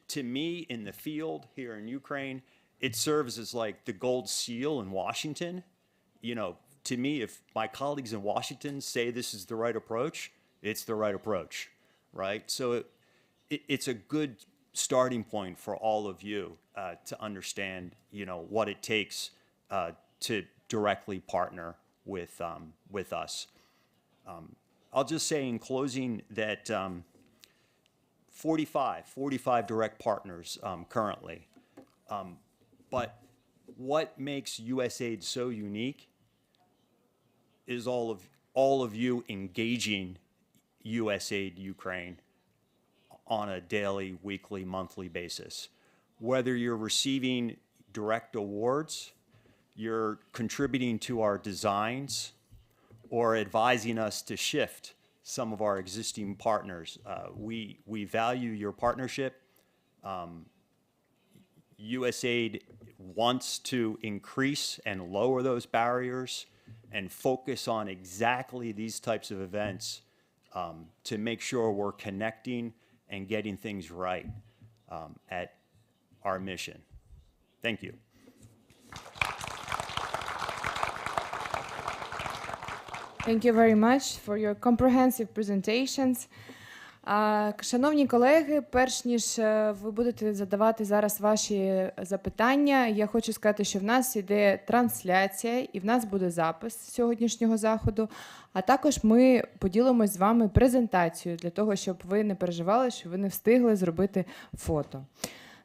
To me, in the field here in Ukraine, it serves as like the gold seal in Washington. You know, to me, if my colleagues in Washington say this is the right approach, it's the right approach, right? So it's a good starting point for all of you to understand, you know, what it takes to directly partner with us. I'll just say in closing that 45 direct partners currently. But what makes USAID so unique is all of you engaging USAID Ukraine on a daily, weekly, monthly basis. Whether you're receiving direct awards, you're contributing to our designs, or advising us to shift some of our existing partners. We value your partnership. USAID wants to increase and lower those barriers and focus on exactly these types of events to make sure we're connecting and getting things right at our mission. Thank you. Thank you very much for your comprehensive presentations. Шановні колеги, перш ніж ви будете задавати зараз ваші запитання, я хочу сказати, що в нас іде трансляція і в нас буде запис сьогоднішнього заходу, а також ми поділимось з вами презентацією для того, щоб ви не переживали, що ви не встигли зробити фото.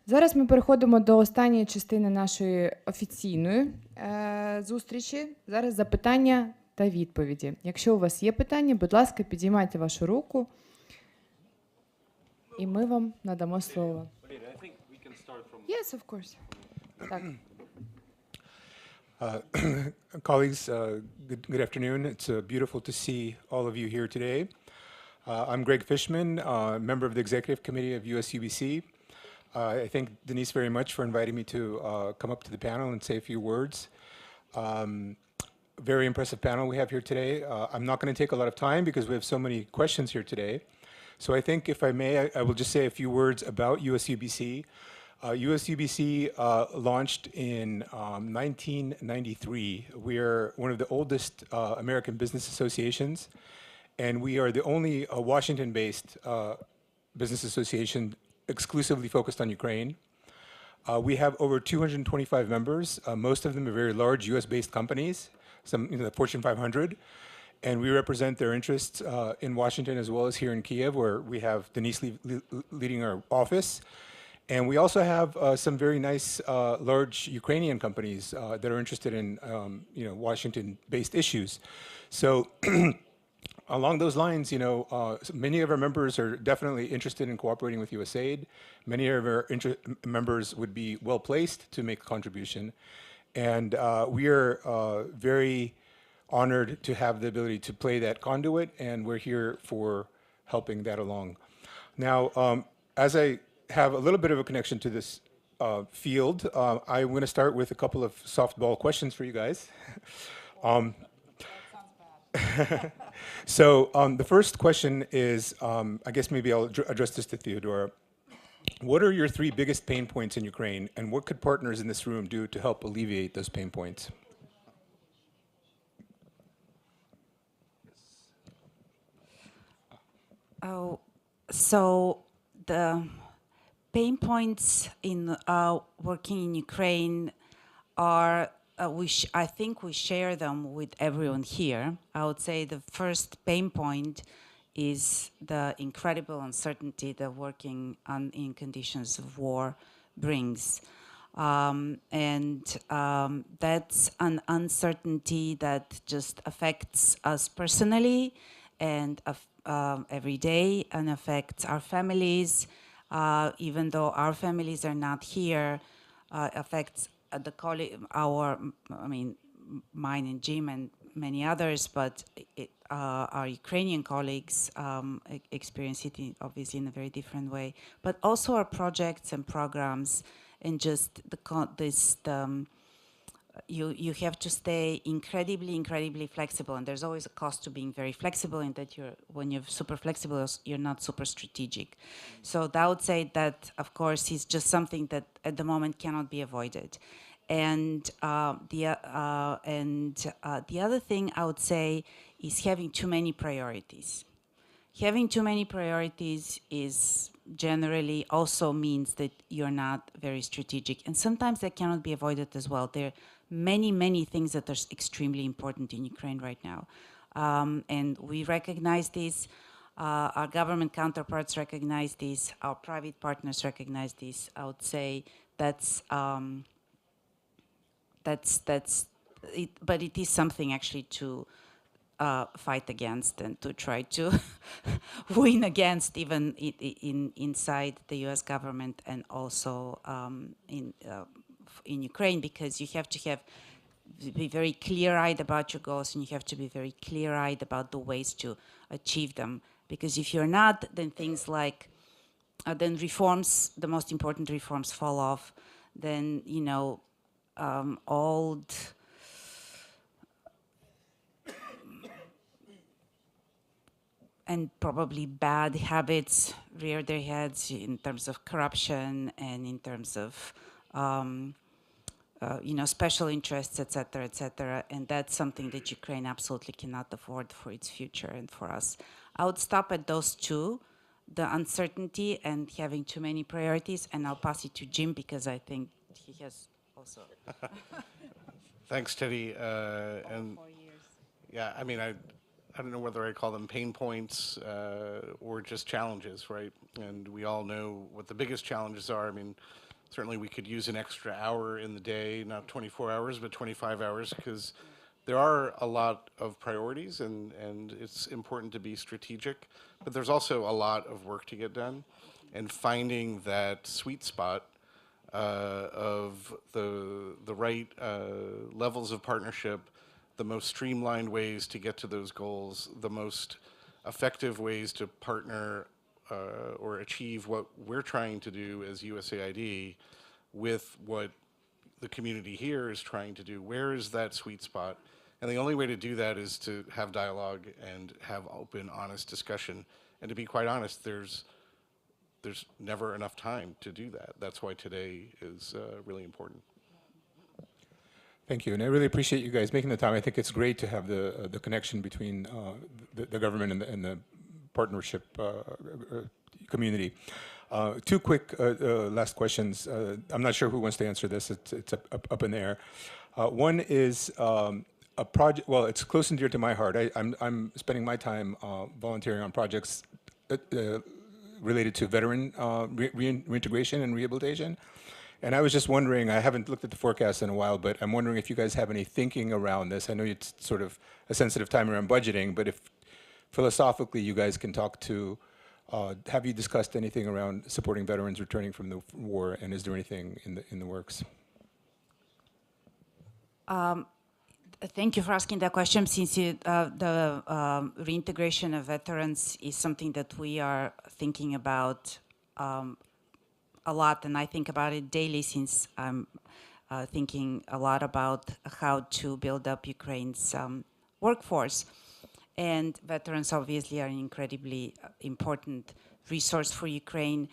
Зараз ми переходимо до останньої частини нашої офіційної зустрічі. Зараз запитання та відповіді. Якщо у вас є питання, будь ласка, підіймайте вашу руку, і ми вам надамо слово. Yes, of course. Так. Colleagues, good afternoon. It's beautiful to see all of you here today. I'm Greg Fishman, member of the Executive Committee of USUBC. I thank Denise very much for inviting me to come up to the panel and say a few words. Very impressive panel we have here today. I'm not going to take a lot of time because we have so many questions here today. So I think, if I may, I will just say a few words about USUBC. USUBC launched in 1993. We are one of the oldest American business associations, and we are the only Washington-based business association exclusively focused on Ukraine. We have over 225 members. Most of them are very large US-based companies, some the Fortune 500. And we represent their interests in Washington as well as here in Kiev, where we have Denise leading our office. And we also have some very nice large Ukrainian companies that are interested in Washington-based issues. So along those lines, many of our members are definitely interested in cooperating with USAID. Many of our members would be well placed to make a contribution. And we are very honored to have the ability to play that conduit, and we're here for helping that along. Now, as I have a little bit of a connection to this field, I'm going to start with a couple of softball questions for you guys. So the first question is, I guess maybe I'll address this to Theodora. What are your three biggest pain points in Ukraine, and what could partners in this room do to help alleviate those pain points? Oh, so the pain points in working in Ukraine are, I think we share them with everyone here. I would say the first pain point is the incredible uncertainty that working in conditions of war brings. That's an uncertainty that just affects us personally and every day, and affects our families, even though our families are not here, affects mine and Jim and many others, but our Ukrainian colleagues experience it obviously in a very different way. But also our projects and programs, and just you have to stay incredibly flexible, and there's always a cost to being very flexible, in that when you're super flexible, you're not super strategic. So I would say that, of course, is just something that at the moment cannot be avoided. And the other thing I would say is having too many priorities. Having too many priorities is generally also means that you're not very strategic, and sometimes that cannot be avoided as well. There are many things that are extremely important in Ukraine right now, and we recognize this. Our government counterparts recognize this. Our private partners recognize this. I would say that's it, but it is something actually to fight against and to try to win against, even inside the U.S. government and also in Ukraine, because you have to be very clear-eyed about your goals, and you have to be very clear-eyed about the ways to achieve them. Because if you're not, then things like then reforms, the most important reforms, fall off. Then old and probably bad habits rear their heads in terms of corruption and in terms of special interests, etc., and that's something that Ukraine absolutely cannot afford for its future and for us. I would stop at those two, the uncertainty and having too many priorities, and I'll pass it to Jim because I think he has also. Thanks, Teddy. And 4 years. yeah, I mean, I don't know whether I call them pain points or just challenges, right? And we all know what the biggest challenges are. I mean, certainly we could use an extra hour in the day, not 24 hours, but 25 hours, because there are a lot of priorities, and it's important to be strategic, but there's also a lot of work to get done, and finding that sweet spot of the right levels of partnership, the most streamlined ways to get to those goals, the most effective ways to partner or achieve what we're trying to do as USAID with what the community here is trying to do. Where is that sweet spot? And the only way to do that is to have dialogue and have open, honest discussion. And to be quite honest, there's never enough time to do that. That's why today is really important. Thank you, and I really appreciate you guys making the time. I think it's great to have the connection between the government and the partnership community. Two quick last questions. I'm not sure who wants to answer this. It's up in the air. One is a project. Well, it's close and dear to my heart. I'm spending my time volunteering on projects related to veteran reintegration and rehabilitation. And I was just wondering, I haven't looked at the forecast in a while, but I'm wondering if you guys have any thinking around this. I know it's sort of a sensitive time around budgeting, but if philosophically you guys can talk to, have you discussed anything around supporting veterans returning from the war, and is there anything in the works? Thank you for asking that question, since the reintegration of veterans is something that we are thinking about a lot, and I think about it daily, since I'm thinking a lot about how to build up Ukraine's workforce. And veterans obviously are an incredibly important resource for Ukraine.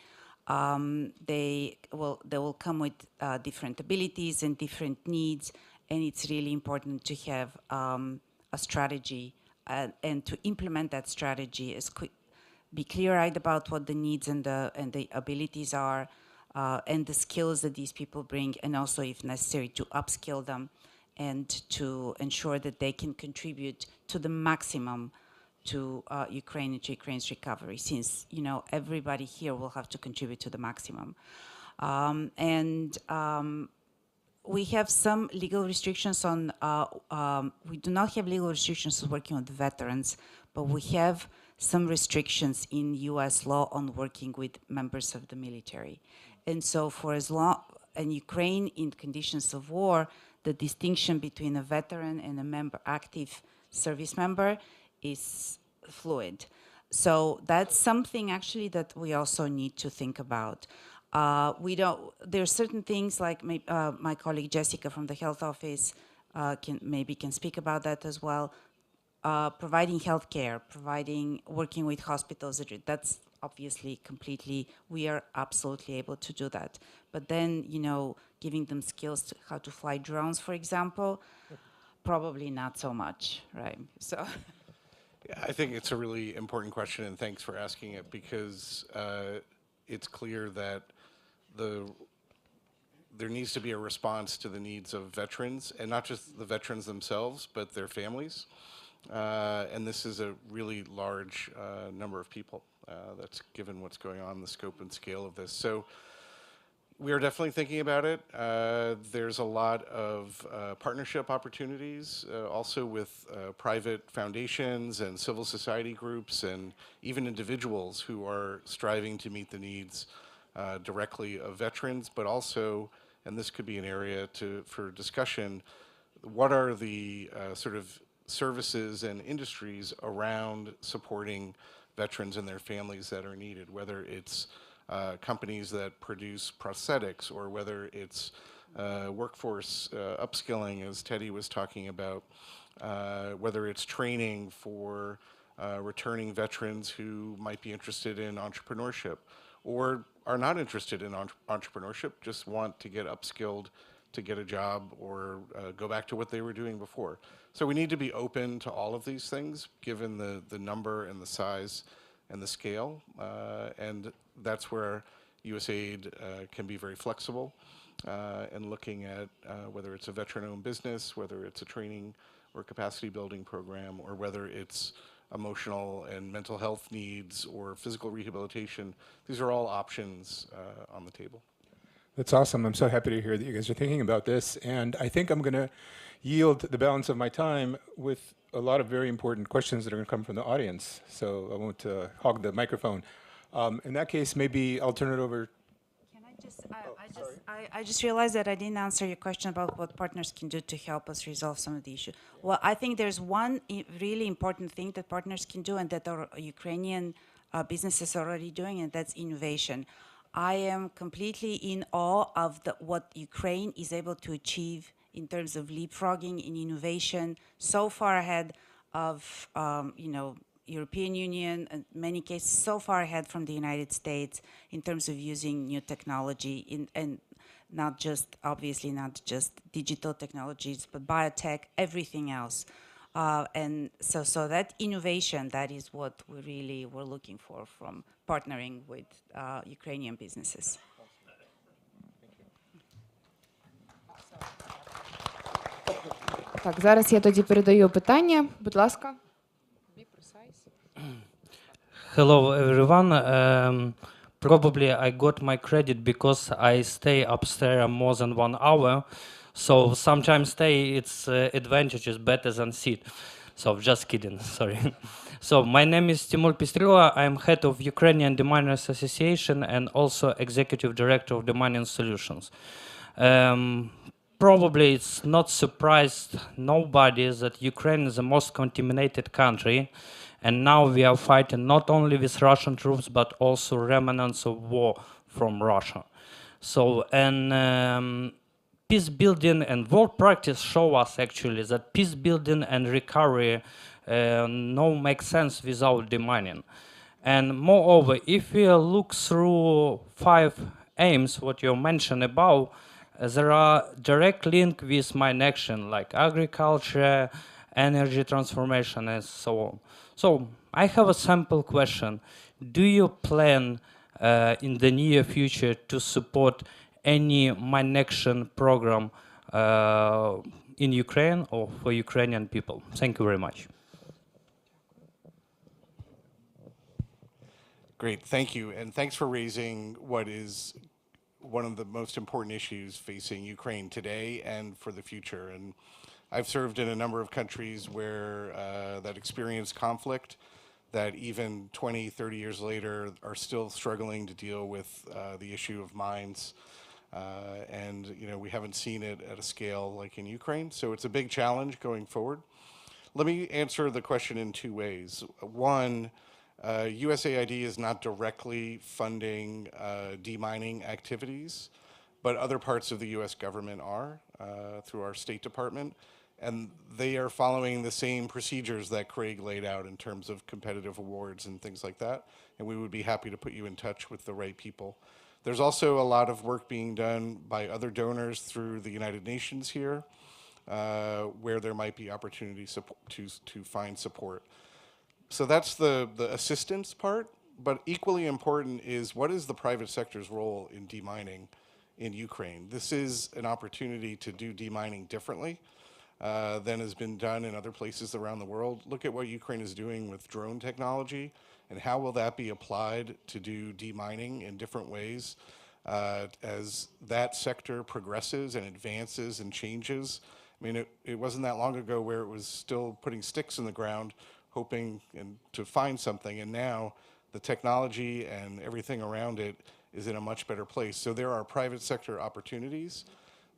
They will come with different abilities and different needs, and it's really important to have a strategy and to implement that strategy as quick. Be clear-eyed about what the needs and the abilities are, and the skills that these people bring, and also, if necessary, to upskill them and to ensure that they can contribute to the maximum to Ukraine and to Ukraine's recovery, since everybody here will have to contribute to the maximum. We have some legal restrictions on. We do not have legal restrictions on working with veterans, but we have some restrictions in U.S. law on working with members of the military. And so for as long, and Ukraine in conditions of war, the distinction between a veteran and a active service member is fluid. So that's something actually that we also need to think about. There are certain things like my colleague Jessica from the health office can speak about that as well. Providing healthcare, working with hospitals, that's obviously we are absolutely able to do that. But then, giving them skills to how to fly drones, for example, probably not so much, right? So. Yeah, I think it's a really important question, and thanks for asking it, because it's clear that there needs to be a response to the needs of veterans, and not just the veterans themselves, but their families. And this is a really large number of people. That's given what's going on, the scope and scale of this. So we are definitely thinking about it. There's a lot of partnership opportunities, also with private foundations and civil society groups, and even individuals who are striving to meet the needs directly of veterans, but also, and this could be an area for discussion, what are the sort of services and industries around supporting veterans and their families that are needed, whether it's companies that produce prosthetics, or whether it's workforce upskilling, as Teddy was talking about, whether it's training for returning veterans who might be interested in entrepreneurship, or are not interested in entrepreneurship, just want to get upskilled to get a job or go back to what they were doing before. So we need to be open to all of these things, given the number and the size and the scale. And that's where USAID can be very flexible in looking at whether it's a veteran-owned business, whether it's a training or capacity building program, or whether it's emotional and mental health needs or physical rehabilitation. These are all options on the table. That's awesome. I'm so happy to hear that you guys are thinking about this. And I think I'm going to yield the balance of my time with a lot of very important questions that are going to come from the audience. So I won't hog the microphone. In that case, maybe I'll turn it over. Can I just realized that I didn't answer your question about what partners can do to help us resolve some of the issues. Well, I think there's one really important thing that partners can do and that our Ukrainian businesses are already doing, and that's innovation. I am completely in awe of what Ukraine is able to achieve in terms of leapfrogging in innovation, so far ahead of, European Union, in many cases, so far ahead from the United States in terms of using new technology and not just, obviously not just digital technologies, but biotech, everything else. And so that innovation, that is what we really were looking for from partnering with Ukrainian businesses. Так, зараз я тоді передаю питання. Будь ласка. Hello, everyone. Probably I got my credit because I stay upstairs more than 1 hour. So sometimes stay, its advantage is better than sit. So just kidding, sorry. So my name is Timur Pistrila. I'm head of Ukrainian Demining Association and also executive director of Demining Solutions. Probably it's not surprised nobody that Ukraine is the most contaminated country. And now we are fighting not only with Russian troops, but also remnants of war from Russia. So, and peace building and world practice show us actually that peace building and recovery no make sense without demining. And moreover, if we look through 5 aims, what you mentioned above, there are direct link with mine action like agriculture, energy transformation, and so on. So I have a simple question. Do you plan in the near future to support any mine action program in Ukraine or for Ukrainian people? Thank you very much. Great, thank you. And thanks for raising what is one of the most important issues facing Ukraine today and for the future. And I've served in a number of countries where that experience conflict, that even 20, 30 years later are still struggling to deal with the issue of mines. And we haven't seen it at a scale like in Ukraine. So it's a big challenge going forward. Let me answer the question in 2 ways. One, USAID is not directly funding demining activities, but other parts of the US government are through our State Department. And they are following the same procedures that Craig laid out in terms of competitive awards and things like that. And we would be happy to put you in touch with the right people. There's also a lot of work being done by other donors through the United Nations here, where there might be opportunities to find support. So that's the assistance part, but equally important is what is the private sector's role in demining in Ukraine? This is an opportunity to do demining differently than has been done in other places around the world. Look at what Ukraine is doing with drone technology, and how will that be applied to do demining in different ways as that sector progresses and advances and changes. I mean, it wasn't that long ago where it was still putting sticks in the ground, hoping to find something, and now the technology and everything around it is in a much better place. So there are private sector opportunities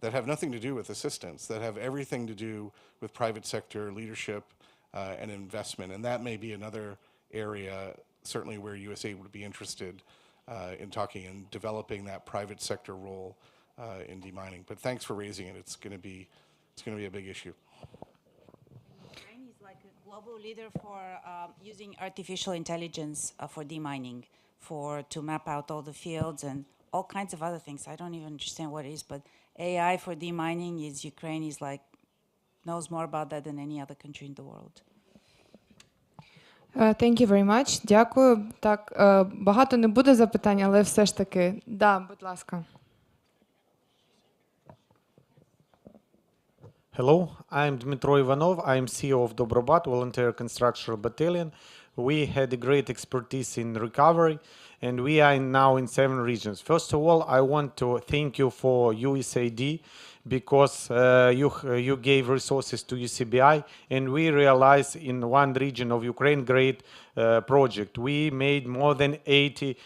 that have nothing to do with assistance, that have everything to do with private sector leadership and investment. And that may be another area, certainly where USAID would be interested in talking and developing that private sector role in demining. But thanks for raising it. It's going to be a big issue. Ukraine is like a global leader for using artificial intelligence for demining, to map out all the fields and all kinds of other things. I don't even understand what it is, but AI for demining is Ukraine is like knows more about that than any other country in the world. Thank you very much. Дякую. Так, багато не буде запитань, але все ж таки. Да, будь ласка. Hello, I'm Dmitro Ivanov. I'm CEO of Dobrobat Volunteer Construction Battalion. we had a great expertise in recovery, and we are now in 7 regions. First of all, I want to thank you for USAID, because you gave resources to UCBI, and we realized in one region of Ukraine great project. We made more than 80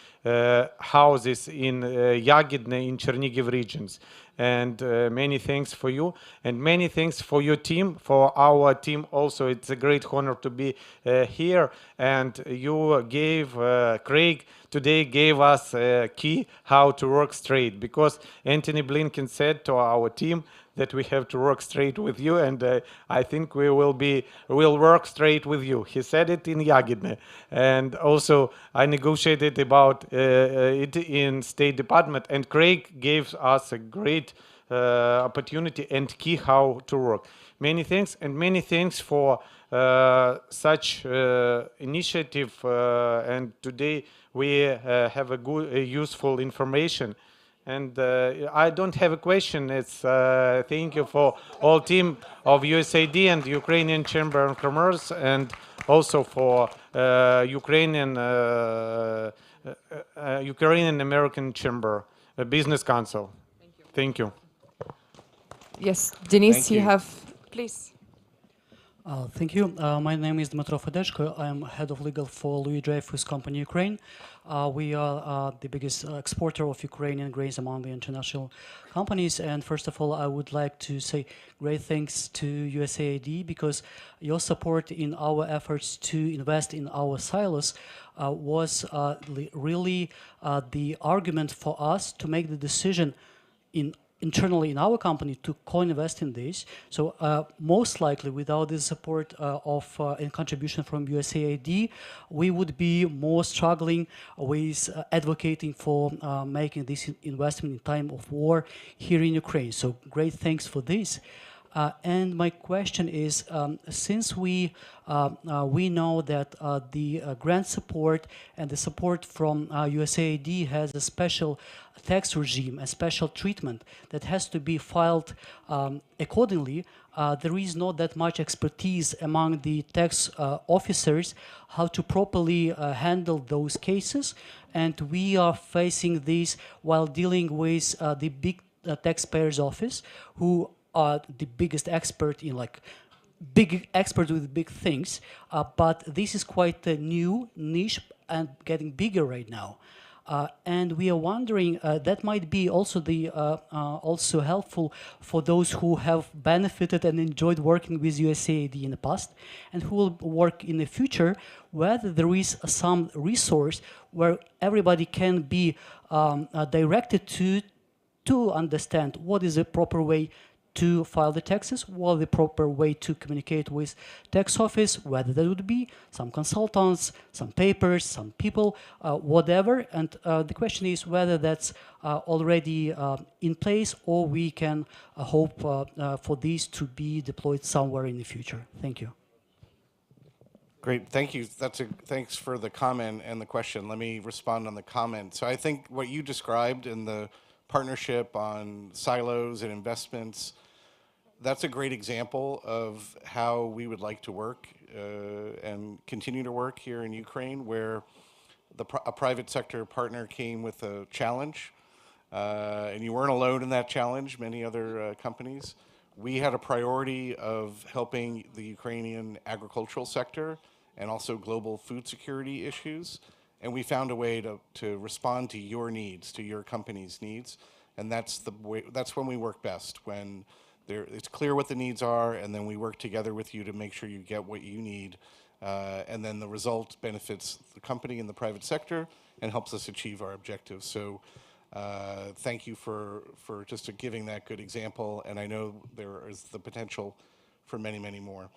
houses in Yagidne in Chernigiv regions. And many thanks for you, and many thanks for your team, for our team also. It's a great honor to be here, and you gave, Craig today gave us a key how to work straight, because Anthony Blinken said to our team that we have to work straight with you, and I think we'll work straight with you. He said it in Yagidne, and also I negotiated about it in State Department, and Craig gave us a great opportunity and key how to work. Many thanks, and many thanks for such initiative, and today we have a good, useful information. And I don't have a question. It's thank you for all team of USAID and Ukrainian Chamber of Commerce, and also for Ukrainian American Chamber Business Council. Thank you. Yes, Denise, Thank you you. have, please. Thank you. My name is Dmitro Fedeshko. I am head of legal for Louis Dreyfus Company Ukraine. We are the biggest exporter of Ukrainian grains among the international companies. And first of all, I would like to say great thanks to USAID, because your support in our efforts to invest in our silos was really the argument for us to make the decision internally in our company to co-invest in this. So most likely without the support and contribution from USAID, we would be more struggling with advocating for making this investment in time of war here in Ukraine. So great thanks for this. And my question is, since we know that the grant support and the support from USAID has a special tax regime, a special treatment that has to be filed accordingly, there is not that much expertise among the tax officers how to properly handle those cases. And we are facing this while dealing with the big taxpayers' office, who are the biggest expert in big expert with big things, but this is quite a new niche and getting bigger right now. And we are wondering that might be also also helpful for those who have benefited and enjoyed working with USAID in the past and who will work in the future, whether there is some resource where everybody can be directed to understand what is the proper way to file the taxes, what the proper way to communicate with tax office, whether that would be some consultants, some papers, some people, whatever. And the question is whether that's already in place, or we can hope for these to be deployed somewhere in the future. Thank you. Great, thank you. Thanks for the comment and the question. Let me respond on the comment. So I think what you described in the partnership on silos and investments, that's a great example of how we would like to work and continue to work here in Ukraine, where a private sector partner came with a challenge, and you weren't alone in that challenge, many other companies. We had a priority of helping the Ukrainian agricultural sector and also global food security issues, and we found a way to respond to your needs, to your company's needs, and that's when we work best, when it's clear what the needs are, and then we work together with you to make sure you get what you need, and then the result benefits the company and the private sector and helps us achieve our objectives. So thank you for just giving that good example, and I know there is the potential for many, many more.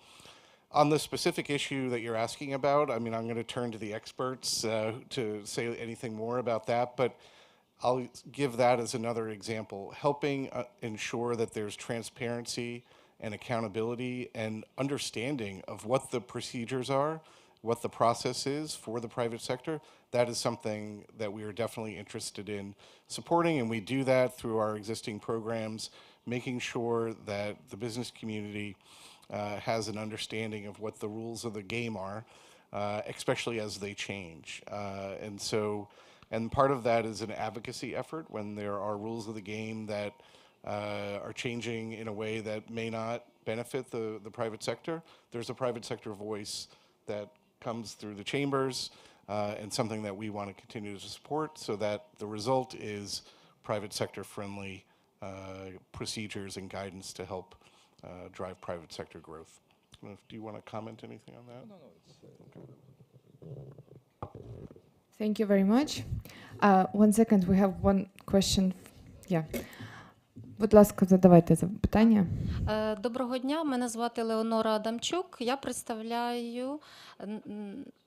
On the specific issue that you're asking about, I mean, I'm going to turn to the experts to say anything more about that, but I'll give that as another example. Helping ensure that there's transparency and accountability and understanding of what the procedures are, what the process is for the private sector, that is something that we are definitely interested in supporting, and we do that through our existing programs, making sure that the business community has an understanding of what the rules of the game are. especially as they change. And part of that is an advocacy effort when there are rules of the game that are changing in a way that may not benefit the private sector. There's a private sector voice that comes through the chambers and something that we want to continue to support so that the result is private sector friendly procedures and guidance to help drive private sector growth. Do you want to comment anything on that? Thank you very much. 1 second, we have one question. Yeah. Будь ласка, задавайте запитання. Доброго дня, мене звати Леонора Адамчук. Я представляю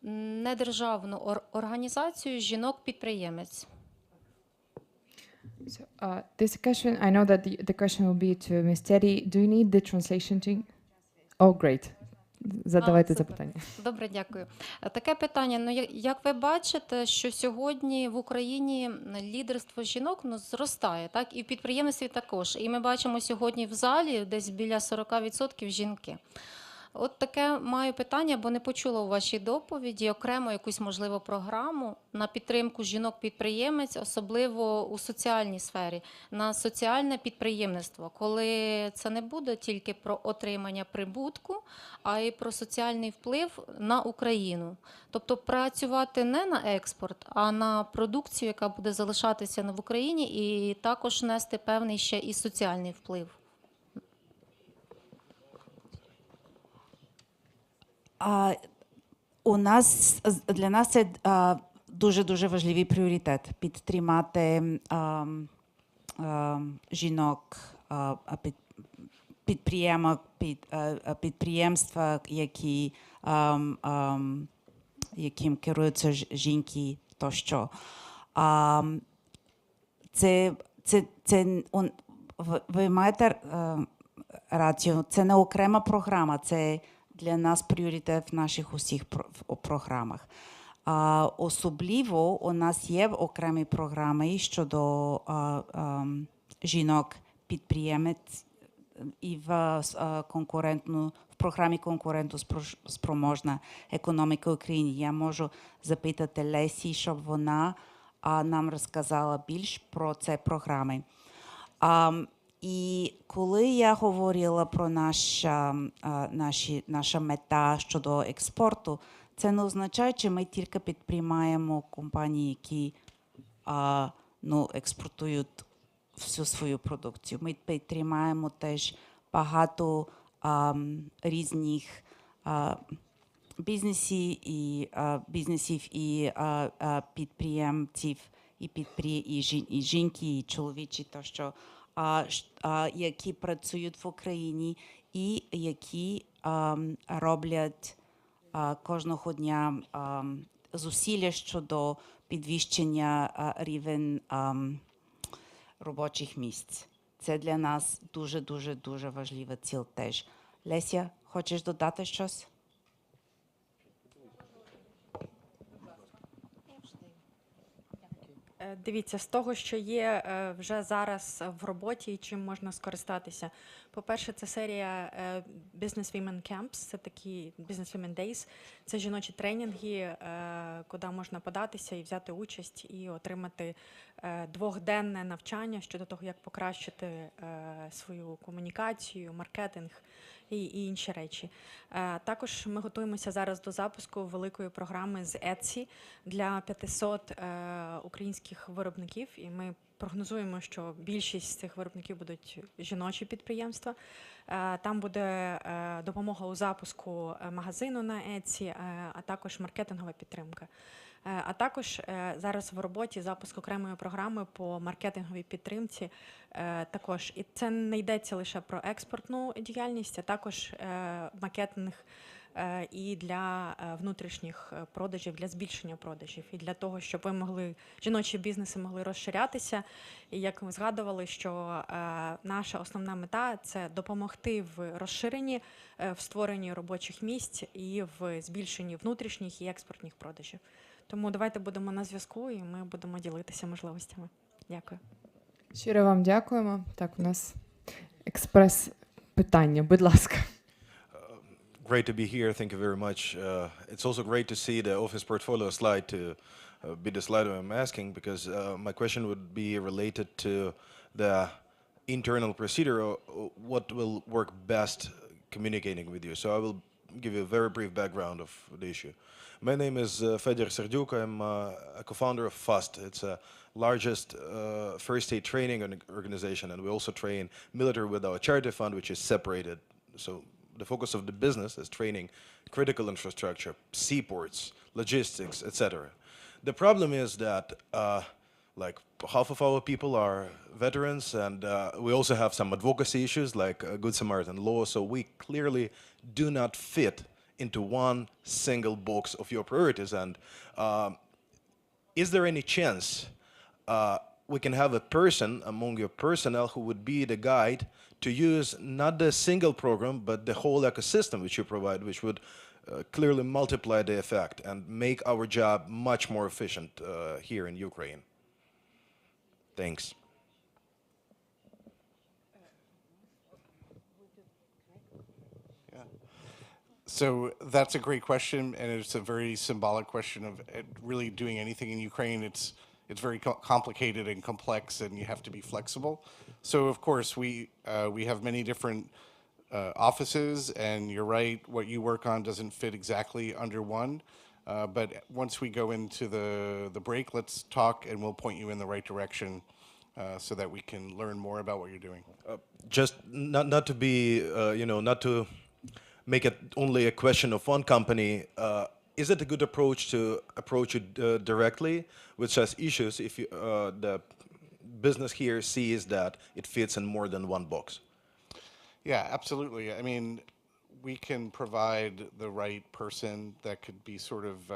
недержавну організацію «Жінок-підприємець». So, this question, I know that the question will be to Ms. Terry. Do you need the translation to? Oh, great. Задавайте запитання. Добре, дякую. Таке питання. Ну, як ви бачите, що сьогодні в Україні лідерство жінок зростає, так? І в підприємництві також. І ми бачимо сьогодні в залі десь біля 40% жінки. От таке маю питання, бо не почула у вашій доповіді окремо якусь, можливо, програму на підтримку жінок-підприємець, особливо у соціальній сфері, на соціальне підприємництво, коли це не буде тільки про отримання прибутку, а й про соціальний вплив на Україну. Тобто працювати не на експорт, а на продукцію, яка буде залишатися в Україні, і також нести певний ще і соціальний вплив. Для нас це дуже важливий пріоритет – підтримати жінок, підприємства, яким керуються жінки тощо. Ви маєте рацію, це не окрема програма, це для нас пріоритет в наших усіх програмах. Особливо у нас є окремі програми щодо жінок-підприємець і в програмі «Конкурентоспроможна економіка України». Я можу запитати Лесі, щоб вона нам розказала більш про ці програми. І коли я говорила про наша мета щодо експорту, це не означає, що ми тільки підтримуємо компанії, які експортують всю свою продукцію. Ми підтримуємо теж багато різних бізнесів і підприємців, і жінки, і чоловічі, тощо, які працюють в Україні і які роблять кожного дня зусилля щодо підвищення рівень робочих місць. Це для нас дуже важлива ціль теж. Леся, хочеш додати щось? Дивіться, з того, що є вже зараз в роботі і чим можна скористатися. По-перше, це серія Business Women Camps, це такі Business Women Days. Це жіночі тренінги, куди можна податися і взяти участь, і отримати двохденне навчання щодо того, як покращити свою комунікацію, маркетинг і інші речі. Також ми готуємося зараз до запуску великої програми з Etsy для 500 українських виробників, і ми прогнозуємо, що більшість з цих виробників будуть жіночі підприємства. Там буде допомога у запуску магазину на Etsy, а також маркетингова підтримка. А також зараз в роботі запуск окремої програми по маркетинговій підтримці також. І це не йдеться лише про експортну діяльність, а також маркетинг і для внутрішніх продажів, для збільшення продажів, і для того, щоб жіночі бізнеси могли розширятися. І як ми згадували, що наша основна мета – це допомогти в розширенні, в створенні робочих місць і в збільшенні внутрішніх і експортних продажів. Тому давайте будемо на зв'язку і ми будемо ділитися можливостями. Дякую. Щиро вам дякуємо. Так, у нас експрес-питання, будь ласка. Great to be here. Thank you very much. It's also great to see the office portfolio slide to be the slide I'm asking, because my question would be related to the internal procedure, what will work best communicating with you. So I will give you a very brief background of the issue. My name is Fedor Serdyuk. I'm a co-founder of FAST. It's a largest first aid training organization, and we also train military with our charity fund, which is separated. So the focus of the business is training critical infrastructure, seaports, logistics, etc. The problem is that like half of our people are veterans, and we also have some advocacy issues like Good Samaritan law, so we clearly do not fit into one single box of your priorities. And is there any chance we can have a person among your personnel who would be the guide to use not the single program, but the whole ecosystem which you provide, which would clearly multiply the effect and make our job much more efficient here in Ukraine? Thanks. So that's a great question, and it's a very symbolic question of really doing anything in Ukraine. It's very complicated and complex, and you have to be flexible. So of course we have many different offices, and you're right, what you work on doesn't fit exactly under one. But once we go into the break, let's talk, and we'll point you in the right direction so that we can learn more about what you're doing. Just not to be, not to make it only a question of one company. Is it a good approach to approach it directly with such issues if you, the business here sees that it fits in more than one box? Yeah, absolutely. I mean, we can provide the right person that could be sort of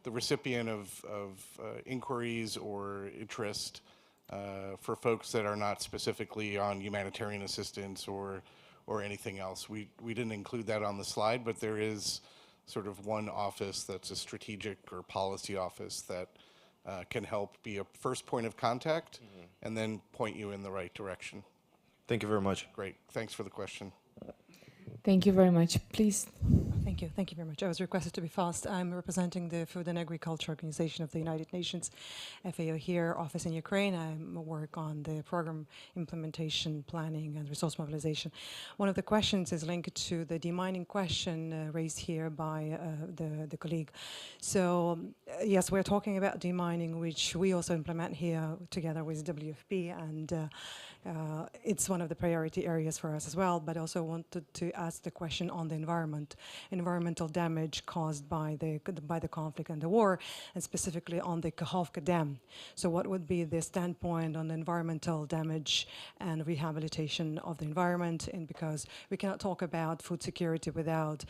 the recipient of inquiries or interest for folks that are not specifically on humanitarian assistance or anything else. We didn't include that on the slide, but there is sort of one office that's a strategic or policy office that can help be a first point of contact and then point you in the right direction. Thank you very much. Great. Thanks for the question. Thank you very much. Please. Thank you. Thank you very much. I was requested to be fast. I'm representing the Food and Agriculture Organization of the United Nations, FAO here, office in Ukraine. I work on the program implementation, planning, and resource mobilization. One of the questions is linked to the demining question raised here by the colleague. So, yes, we're talking about demining, which we also implement here together with WFP, and it's one of the priority areas for us as well, but also wanted to ask the question on the environmental damage caused by the conflict and the war, and specifically on the Kakhovka Dam. So what would be the standpoint on the environmental damage and rehabilitation of the environment? And because we cannot talk about food security without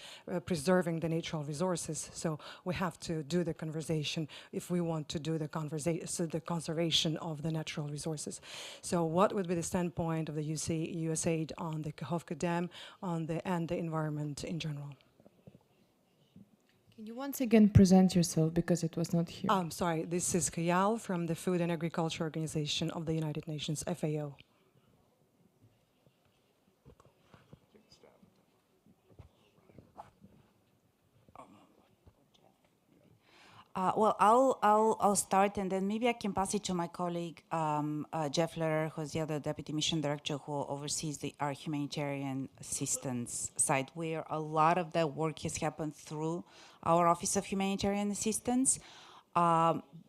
preserving the natural resources, so we have to do the conversation if we want to do the conservation of the natural resources. So what would be the standpoint of the USAID on the Kakhovka Dam and the environment in general? Can you once again present yourself, because it was not here? I'm sorry, this is Kayal from the Food and Agriculture Organization of the United Nations, FAO. Well, I'll start, and then maybe I can pass it to my colleague Jeff Lehrer, who's the other deputy mission director who oversees our humanitarian assistance side, where a lot of that work has happened through our Office of Humanitarian Assistance,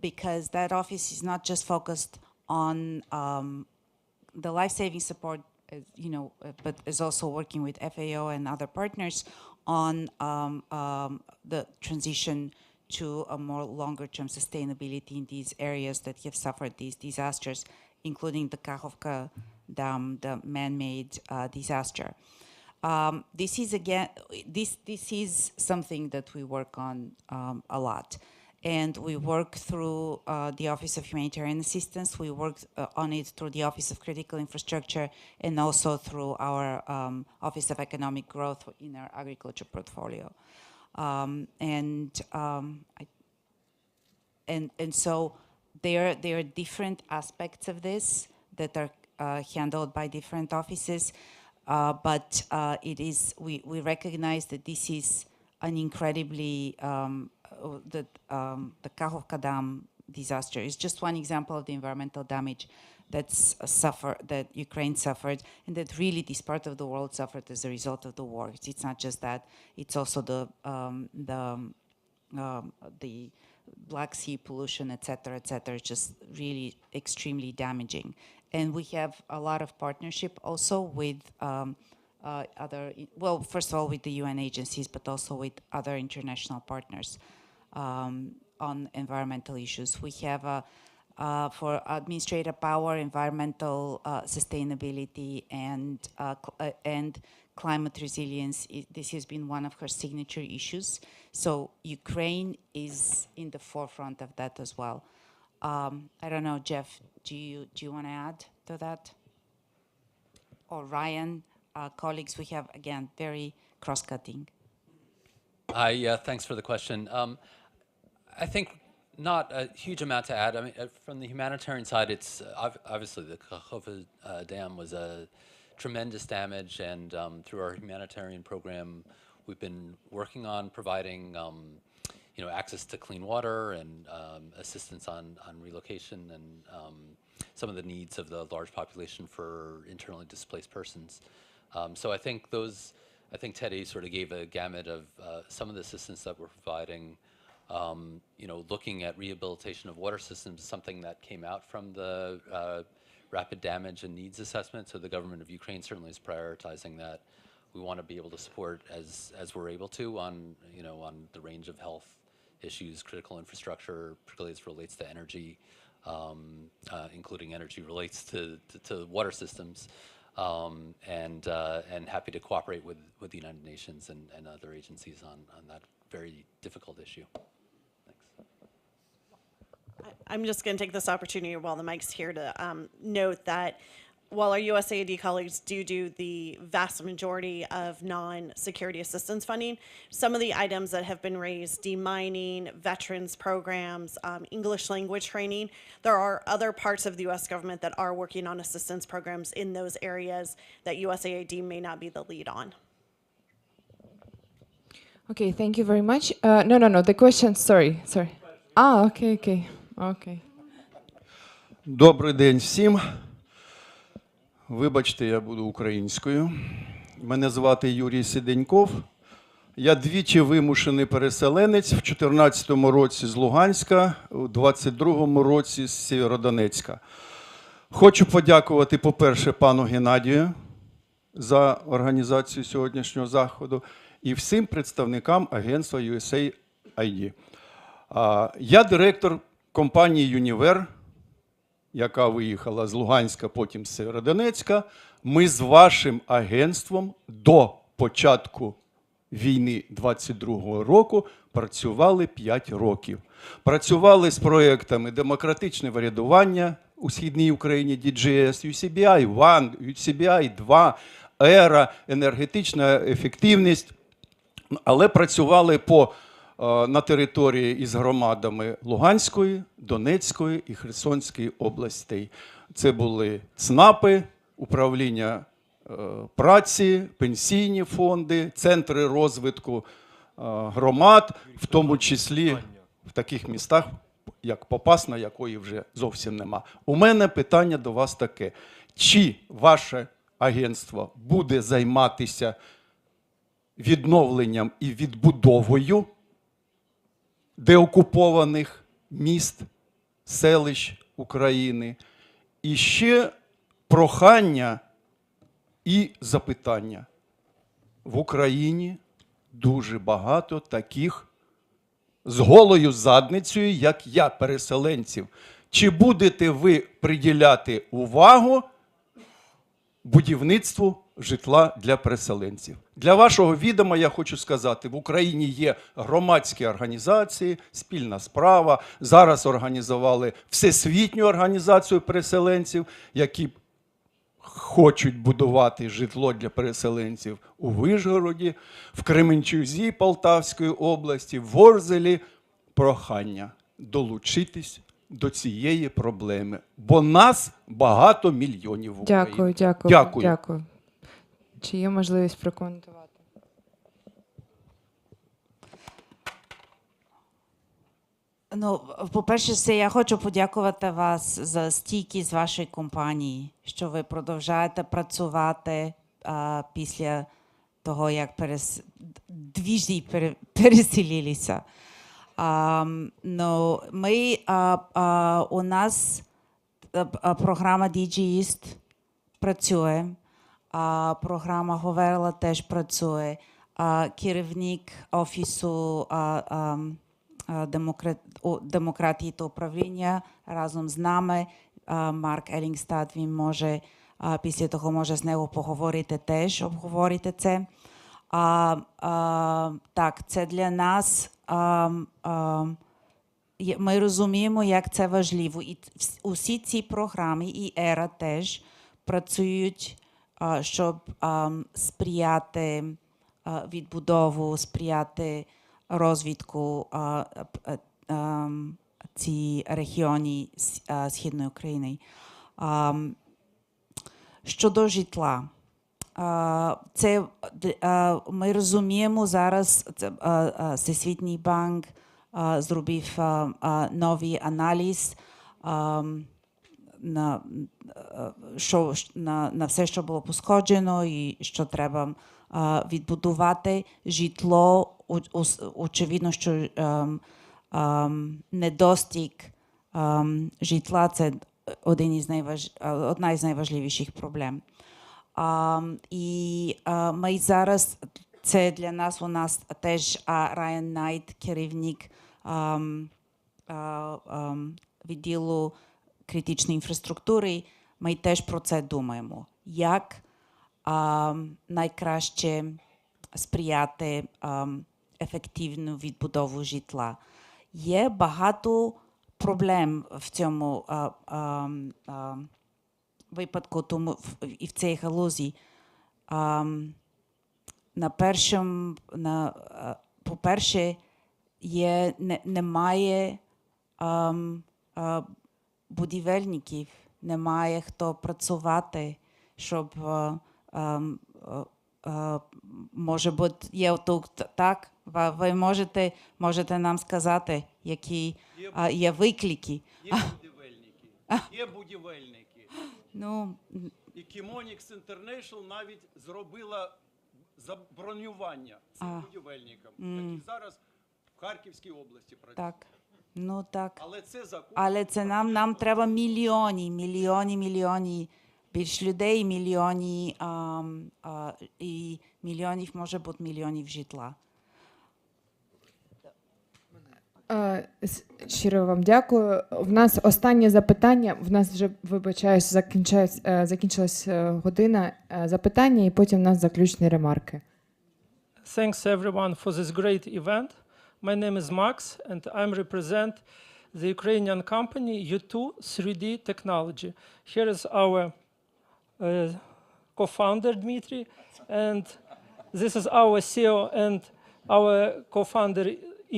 because that office is not just focused on the life-saving support, but is also working with FAO and other partners on the transition to a more longer-term sustainability in these areas that have suffered these disasters, including the Kakhovka Dam, the man-made disaster. This is something that we work on a lot. And we work through the Office of Humanitarian Assistance. We work on it through the Office of Critical Infrastructure and also through our Office of Economic Growth in our agriculture portfolio. So there are different aspects of this that are handled by different offices. but it is we recognize that this is an incredibly the Kakhovka Dam disaster is just one example of the environmental damage that Ukraine suffered, and that really this part of the world suffered as a result of the war. It's not just that; it's also the Black Sea pollution, etc., etc. Just really extremely damaging. And we have a lot of partnership also with first of all with the UN agencies, but also with other international partners on environmental issues. We have for administrative power, environmental sustainability, and climate resilience. This has been one of her signature issues. So Ukraine is in the forefront of that as well. I don't know, Jeff, do you want to add to that? Or Ryan, colleagues, we have, again, very cross-cutting. Hi, thanks for the question. I think not a huge amount to add. I mean, from the humanitarian side, it's obviously the Kakhovka Dam was a tremendous damage, and through our humanitarian program, we've been working on providing access to clean water and assistance on relocation and some of the needs of the large population for internally displaced persons. So I think Teddy sort of gave a gamut of some of the assistance that we're providing. Looking at rehabilitation of water systems, something that came out from the rapid damage and needs assessment. So the government of Ukraine certainly is prioritizing that. We want to be able to support as we're able to on the range of health issues, critical infrastructure, particularly as it relates to energy, including energy relates to water systems, and happy to cooperate with the United Nations and other agencies on that very difficult issue. I'm just going to take this opportunity while the mic's here to note that while our USAID colleagues do the vast majority of non-security assistance funding, some of the items that have been raised, demining, veterans programs, English language training, there are other parts of the U.S. government that are working on assistance programs in those areas that USAID may not be the lead on. Okay, thank you very much. No, the question, sorry. Okay. Добрий день всім. Вибачте, я буду українською. Мене звати Юрій Сиденьков. Я двічі вимушений переселенець, в 2014 році з Луганська, у 2022 році з Сєвєродонецька. Хочу подякувати, по-перше, пану Геннадію за організацію сьогоднішнього заходу і всім представникам агентства USAID. Я директор компанії «Юнівер», яка виїхала з Луганська, потім з Сєвєродонецька. Ми з вашим агентством до початку війни 22-го року працювали 5 років. Працювали з проєктами демократичне врядування у Східній Україні, DGS, USABI-1, USABI-2, ЕРА, енергетична ефективність. Але працювали на території із громадами Луганської, Донецької і Херсонської областей. Це були ЦНАПи, управління праці, пенсійні фонди, центри розвитку громад, в тому числі в таких містах, як Попасна, якої вже зовсім нема. У мене питання до вас таке. Чи ваше агентство буде займатися відновленням і відбудовою деокупованих міст, селищ України? І ще прохання і запитання. В Україні дуже багато таких з голою задницею, як я, переселенців. Чи будете ви приділяти увагу будівництву житла для переселенців? Для вашого відома я хочу сказати, в Україні є громадські організації, спільна справа. Зараз організували Всесвітню організацію переселенців, які хочуть будувати житло для переселенців у Вишгороді, в Кременчузі Полтавської області, в Ворзелі. Прохання долучитись до цієї проблеми, бо нас багато мільйонів в Україні. Дякую. Чи є можливість прокоментувати? Ну, по-перше, я хочу подякувати вас за стійкість вашої компанії, що ви продовжуєте працювати після того, як двічі переселилися. Ну, у нас програма DG East працює, програма Говорила теж працює, керівник офісу демократії та управління разом з нами, Марк Елінгстад, він може, після того може з нього поговорити теж, обговорити це. Так, це для нас, ми розуміємо, як це важливо. І усі ці програми, і ЕРА теж працюють, щоб сприяти відбудову, сприяти розвитку ці регіони Східної України. Щодо житла, це ми розуміємо зараз, Всесвітній банк зробив новий аналіз на все, що було пошкоджено і що треба відбудувати. Житло, очевидно, що недостиг житла – це одна із найважливіших проблем. І ми зараз, це для нас, у нас теж Райан Найт, керівник відділу критичної інфраструктури, ми теж про це думаємо. Як найкраще сприяти ефективну відбудову житла. Є багато проблем в цьому випадку, тому і в цій галузі. По-перше, немає будівельників, немає хто працювати, щоб, може бути, є тут так, ви можете нам сказати, які є виклики. Є будівельники, є будівельники. Ну, і Chemonics International навіть зробила забронювання цим будівельникам, які зараз в Харківській області працюють. Так. Ну так. Але це нам треба мільйони більш людей, і мільйонів, може бути мільйонів житла. Щиро вам дякую. В нас останнє запитання. В нас вже, вибачаюсь, закінчилась година запитання, і потім у нас заключні ремарки. Thanks everyone for this great event. My name is Max, and I represent the Ukrainian company U2 3D Technology. Here is our co-founder, Dmitry, and this is our CEO and our co-founder,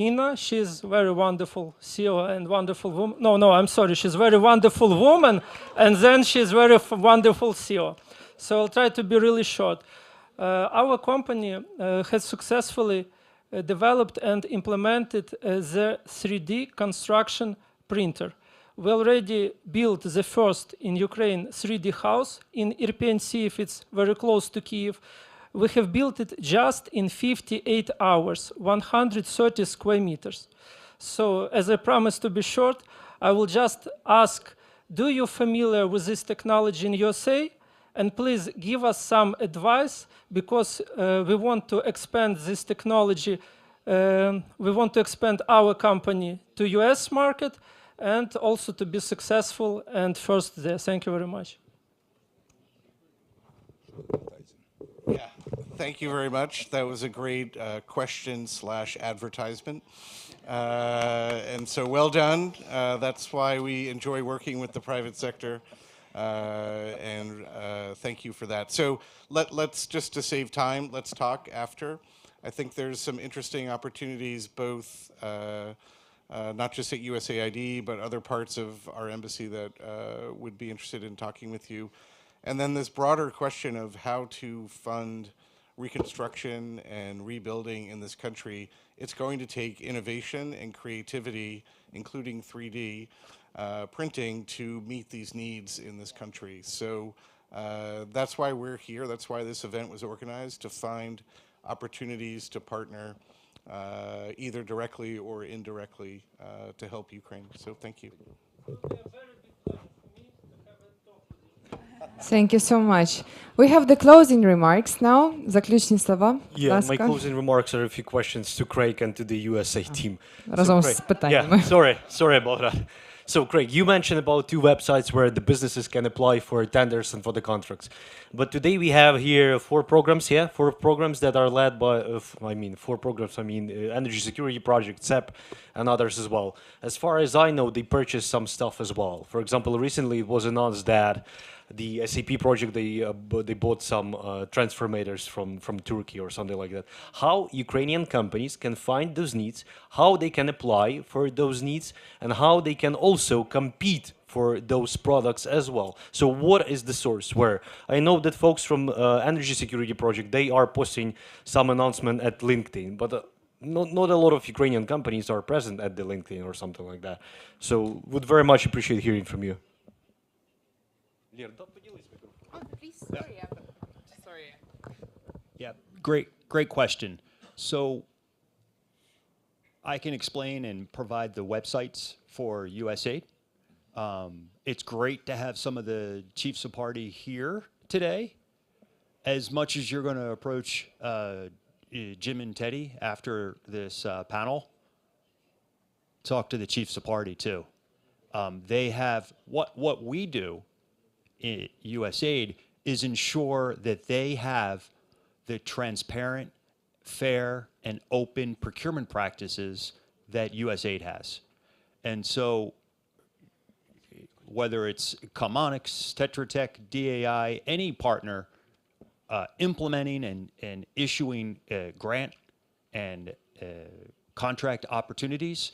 Ina. She's very wonderful CEO and wonderful woman. No, I'm sorry. She's very wonderful woman, and then she's very wonderful CEO. So I'll try to be really short. Our company has successfully developed and implemented the 3D construction printer. We already built the first in Ukraine 3D house in Irpin Kyiv. It's very close to Kyiv. We have built it just in 58 hours, 130 square meters. So as I promised to be short, I will just ask, do you familiar with this technology in USA? And please give us some advice, because we want to expand this technology. We want to expand our company to US market and also to be successful and first there. Thank you very much. Yeah, thank you very much. That was a great question/advertisement. And so well done. That's why we enjoy working with the private sector. And thank you for that. So let's just to save time, let's talk after. I think there's some interesting opportunities both not just at USAID, but other parts of our embassy that would be interested in talking with you. And then this broader question of how to fund reconstruction and rebuilding in this country, it's going to take innovation and creativity, including 3D printing, to meet these needs in this country. So that's why we're here. That's why this event was organized, to find opportunities to partner either directly or indirectly to help Ukraine. So thank you. Thank you so much. We have the closing remarks now. Заключні слова. будь Yeah, my ласка. closing remarks are a few questions to Craig and to the USA team. Разом Craig- з питаннями. Yeah, sorry about that. So, Craig, you mentioned about 2 websites where the businesses can apply for tenders and for the contracts. But today we have here 4 programs, 4 programs that are led by, 4 programs, Energy Security Project, CEP, and others as well. As far as I know, they purchased some stuff as well. For example, recently it was announced that the SAP project, they bought some transformators from Turkey or something like that. How Ukrainian companies can find those needs, how they can apply for those needs, and how they can also compete for those products as well. So what is the source? Where I know that folks from Energy Security Project, they are posting some announcement at LinkedIn, but not a lot of Ukrainian companies are present at the LinkedIn or something like that. So would very much appreciate hearing from you. Yeah, great question. So I can explain and provide the websites for USAID. It's great to have some of the chiefs of party here today. As much as you're going to approach Jim and Teddy after this panel, talk to the chiefs of party too. They have what we do in USAID is ensure that they have the transparent, fair, and open procurement practices that USAID has. And so whether it's Comonix, Tetra Tech, DAI, any partner implementing and issuing grant and contract opportunities,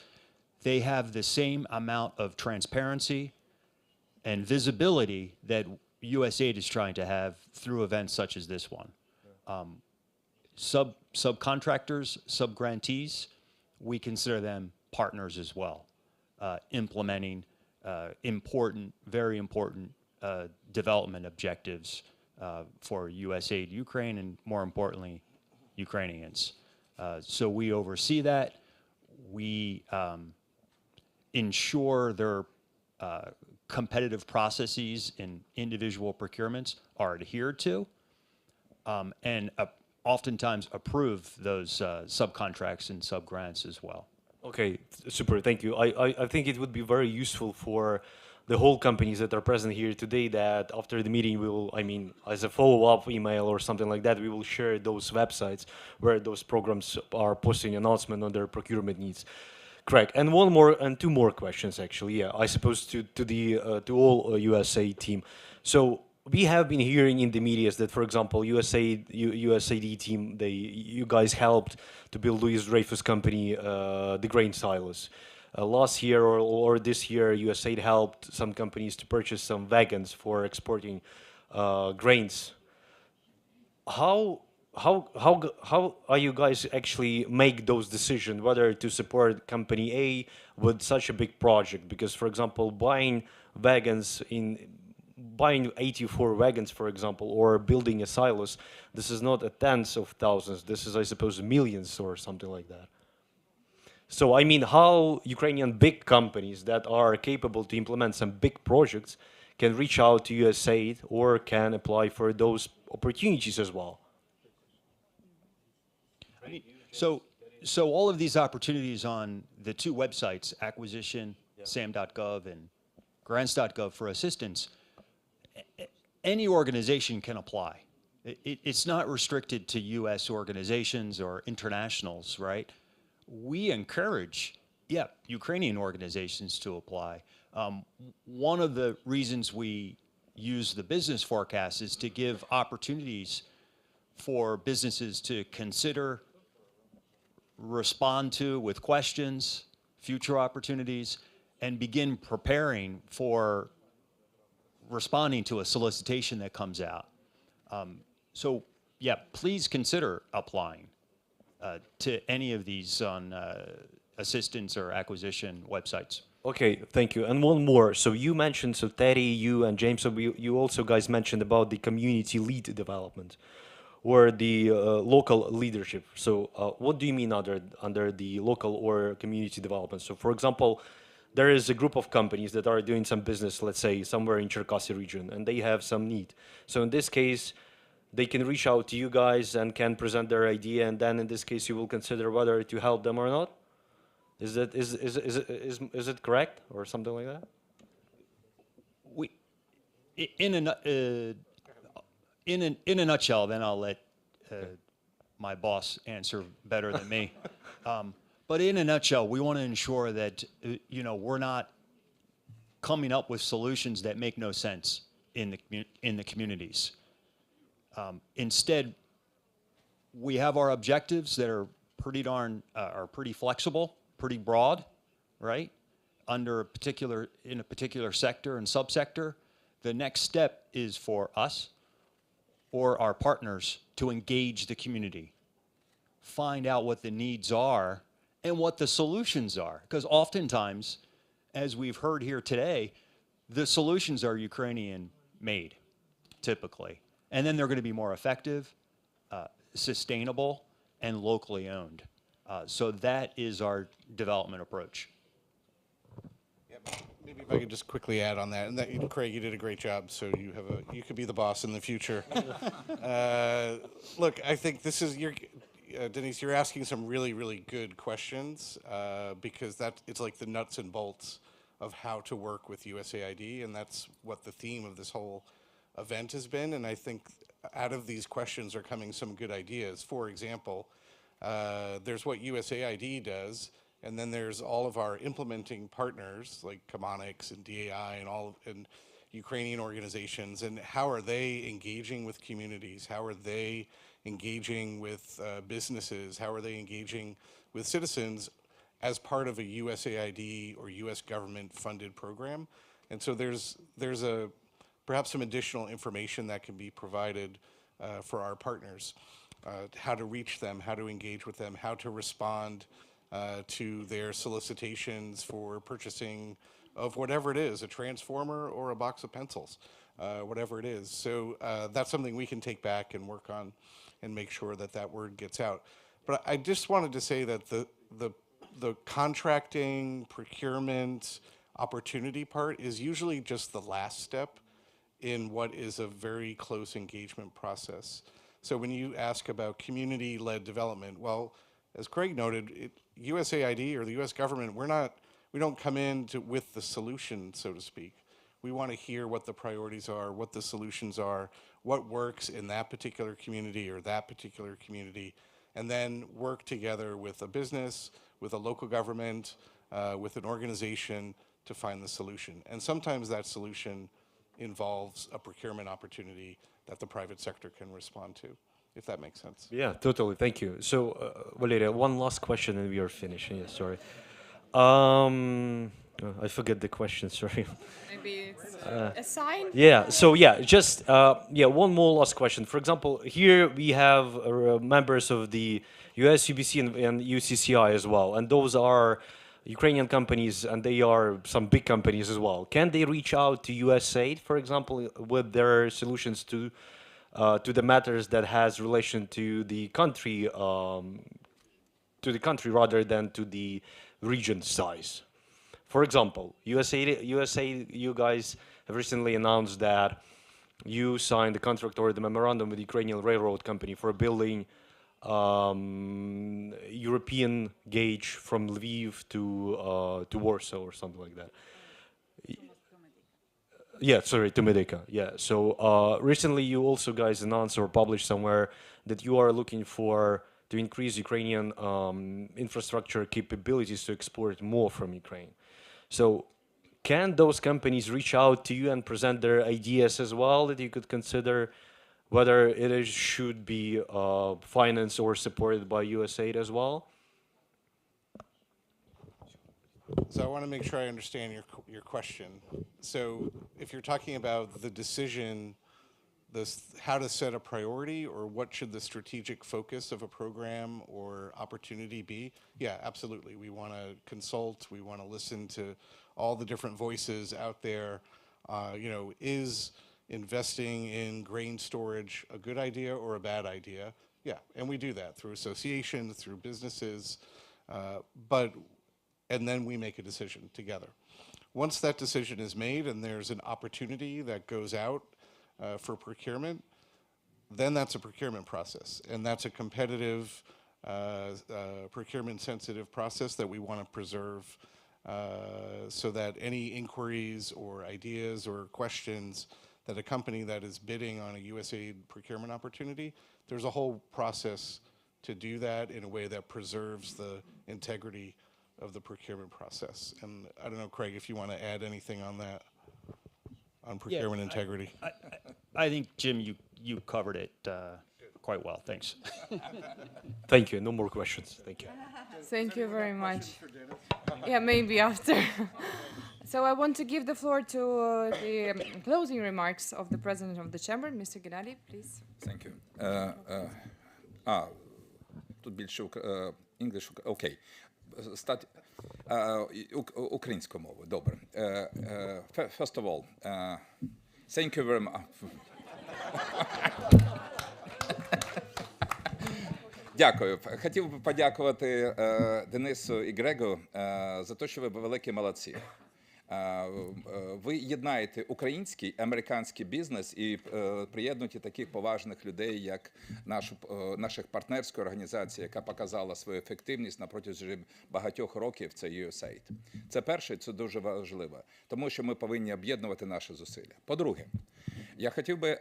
they have the same amount of transparency and visibility that USAID is trying to have through events such as this one. Subcontractors, sub-grantees, we consider them partners as well, implementing very important development objectives for USAID Ukraine and, more importantly, Ukrainians. So we oversee that. We ensure their competitive processes in individual procurements are adhered to, and oftentimes approve those subcontracts and subgrants as well. Okay, super, thank you. I think it would be very useful for the whole companies that are present here today that after the meeting we will, as a follow-up email or something like that, we will share those websites where those programs are posting announcement on their procurement needs. Correct. And 2 more questions actually. Yeah, I suppose to all USA team. So we have been hearing in the media that, for example, USAID team, you guys helped to build Louis Dreyfus company, the grain silos. Last year or this year, USAID helped some companies to purchase some wagons for exporting grains. How are you guys actually make those decisions whether to support company A with such a big project? Because, for example, buying 84 wagons, for example, or building a silos, this is not a tens of thousands. This is, I suppose, millions or something like that. So, how Ukrainian big companies that are capable to implement some big projects can reach out to USAID or can apply for those opportunities as well? So all of these opportunities on the 2 websites, Acquisition, sam.gov, and grants.gov for assistance, any organization can apply. It's not restricted to U.S. organizations or internationals, right? We encourage, Ukrainian organizations to apply. One of the reasons we use the business forecast is to give opportunities for businesses to consider, respond to with questions, future opportunities, and begin preparing for responding to a solicitation that comes out. So yeah, please consider applying to any of these on assistance or acquisition websites. Okay, thank you. And one more. So you mentioned, so Teddy, you and James, so you also guys mentioned about the community lead development or the local leadership. So what do you mean under the local or community development? So for example, there is a group of companies that are doing some business, let's say somewhere in Cherkasy region, and they have some need. So in this case, they can reach out to you guys and can present their idea, and then in this case, you will consider whether to help them or not. Is it correct or something like that? In a nutshell, then I'll let my boss answer better than me. But in a nutshell, we want to ensure that we're not coming up with solutions that make no sense in the communities. Instead, we have our objectives that are pretty flexible, pretty broad, right? In a particular sector and subsector. The next step is for us or our partners to engage the community, find out what the needs are and what the solutions are. Because oftentimes, as we've heard here today, the solutions are Ukrainian made, typically. And then they're going to be more effective, sustainable, and locally owned. So that is our development approach. Maybe if I could just quickly add on that, and that, Craig, you did a great job, so you could be the boss in the future. Look, I think this is Denise, you're asking some really, really good questions because it's like the nuts and bolts of how to work with USAID, and that's what the theme of this whole event has been. And I think out of these questions are coming some good ideas. For example, there's what USAID does, and then there's all of our implementing partners like Commonix and DAI and Ukrainian organizations, and how are they engaging with communities? How are they engaging with businesses? How are they engaging with citizens as part of a USAID or US government funded program? And so there's perhaps some additional information that can be provided for our partners, how to reach them, how to engage with them, how to respond to their solicitations for purchasing of whatever it is, a transformer or a box of pencils, whatever it is. So that's something we can take back and work on and make sure that that word gets out. But I just wanted to say that the contracting, procurement, opportunity part is usually just the last step in what is a very close engagement process. So when you ask about community-led development, well, as Craig noted, USAID or the US government, we don't come in with the solution, so to speak. We want to hear what the priorities are, what the solutions are, what works in that particular community or that particular community, and then work together with a business, with a local government, with an organization to find the solution. And sometimes that solution involves a procurement opportunity that the private sector can respond to, if that makes sense. Yeah, totally. Thank you. So, Valeria, one last question and we are finishing. Yeah, sorry. I forget the question, sorry. Maybe it's a sign? Yeah, so yeah, just one more last question. For example, here we have members of the USUBC and UCCI as well, and those are Ukrainian companies, and they are some big companies as well. Can they reach out to USAID, for example, with their solutions to the matters that has relation to the country rather than to the region size? For example, USAID, you guys have recently announced that you signed the contract or the memorandum with the Ukrainian railroad company for building European gauge from Lviv to Warsaw or something like that. Yeah, sorry, to Medica. Yeah. So recently, you also guys announced or published somewhere that you are looking to increase Ukrainian infrastructure capabilities to export more from Ukraine. So can those companies reach out to you and present their ideas as well that you could consider whether should be financed or supported by USAID as well? So I want to make sure I understand your question. So if you're talking about the decision, how to set a priority, or what should the strategic focus of a program or opportunity be? Yeah, absolutely. We want to consult. We want to listen to all the different voices out there. You know, is investing in grain storage a good idea or a bad idea? Yeah, and we do that through associations, through businesses, and then we make a decision together. Once that decision is made and there's an opportunity that goes out for procurement, then that's a procurement process, and that's a competitive, procurement-sensitive process that we want to preserve, so that any inquiries or ideas or questions that a company that is bidding on a USAID procurement opportunity, there's a whole process to do that in a way that preserves the integrity of the procurement process. And I don't know, Craig, if you want to add anything on that, on procurement integrity. I think, Jim, you covered it quite well. Thanks. Thank you. No more questions. Thank you. Thank you very much. Yeah, maybe after. So I want to give the floor to the closing remarks of the President of the Chamber, Mr. Gennady, please. Thank you. Тут більше English, окей. Українською мовою, добре. First of all, thank you very much. Дякую. Хотів би подякувати Денису і Грегу за те, що ви великі молодці. Ви єднаєте український, американський бізнес і приєднуєте таких поважних людей, як наших партнерську організацію, яка показала свою ефективність на протязі багатьох років, це USAID. Це перше, це дуже важливо, тому що ми повинні об'єднувати наші зусилля. По-друге, я хотів би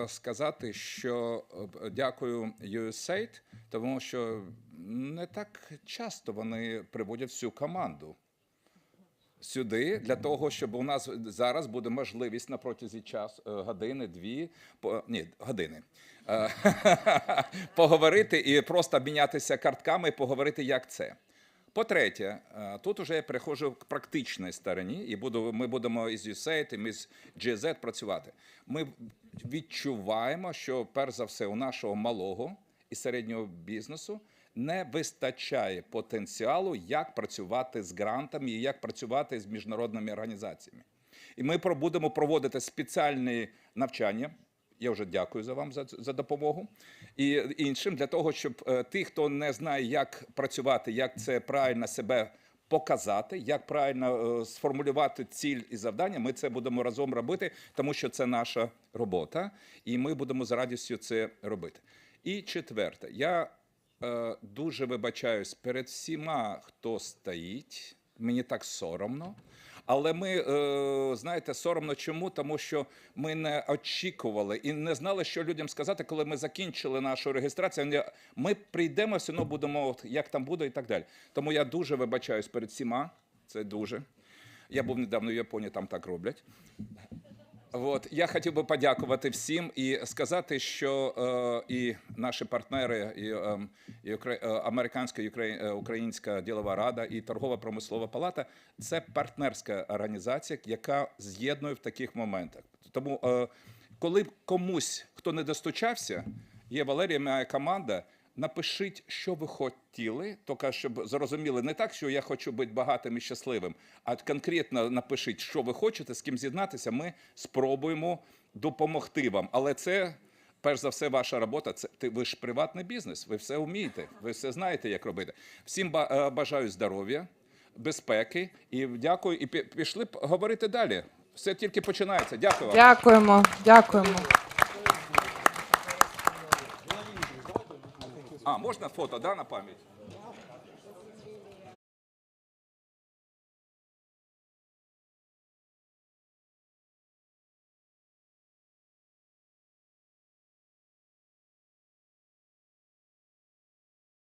сказати, що дякую USAID, тому що не так часто вони приводять всю команду сюди, для того, щоб у нас зараз буде можливість на протязі години поговорити і просто обмінятися картками і поговорити, як це. По-третє, тут вже я переходжу к практичній стороні, і ми будемо із USAID, і з GZ працювати. Ми відчуваємо, що, перш за все, у нашого малого і середнього бізнесу не вистачає потенціалу, як працювати з грантами і як працювати з міжнародними організаціями. І ми будемо проводити спеціальні навчання. Я вже дякую вам за допомогу. І іншим, для того, щоб ті, хто не знає, як працювати, як це правильно себе показати, як правильно сформулювати ціль і завдання, ми це будемо разом робити, тому що це наша робота, і ми будемо з радістю це робити. І четверте, я дуже вибачаюсь перед всіма, хто стоїть, мені так соромно, але ми, знаєте, соромно чому? Тому що ми не очікували і не знали, що людям сказати, коли ми закінчили нашу реєстрацію. Ми прийдемо, все одно будемо, як там буде і так далі. Тому я дуже вибачаюсь перед всіма, це дуже. Я був недавно в Японії, там так роблять. От, я хотів би подякувати всім і сказати, що і наші партнери, і Американська Українська ділова рада, і Торгово-промислова палата – це партнерська організація, яка з'єднує в таких моментах. Тому, коли комусь, хто не достучався, є Валерія, моя команда, напишіть, що ви хотіли, тільки щоб зрозуміли не так, що я хочу бути багатим і щасливим, а конкретно напишіть, що ви хочете, з ким з'єднатися, ми спробуємо допомогти вам. Але це, перш за все, ваша робота. Ви ж приватний бізнес, ви все вмієте, ви все знаєте, як робити. Всім бажаю здоров'я, безпеки і дякую. І пішли говорити далі. Все тільки починається. Дякую вам. Дякуємо, дякуємо. Можна фото, да, на пам'ять?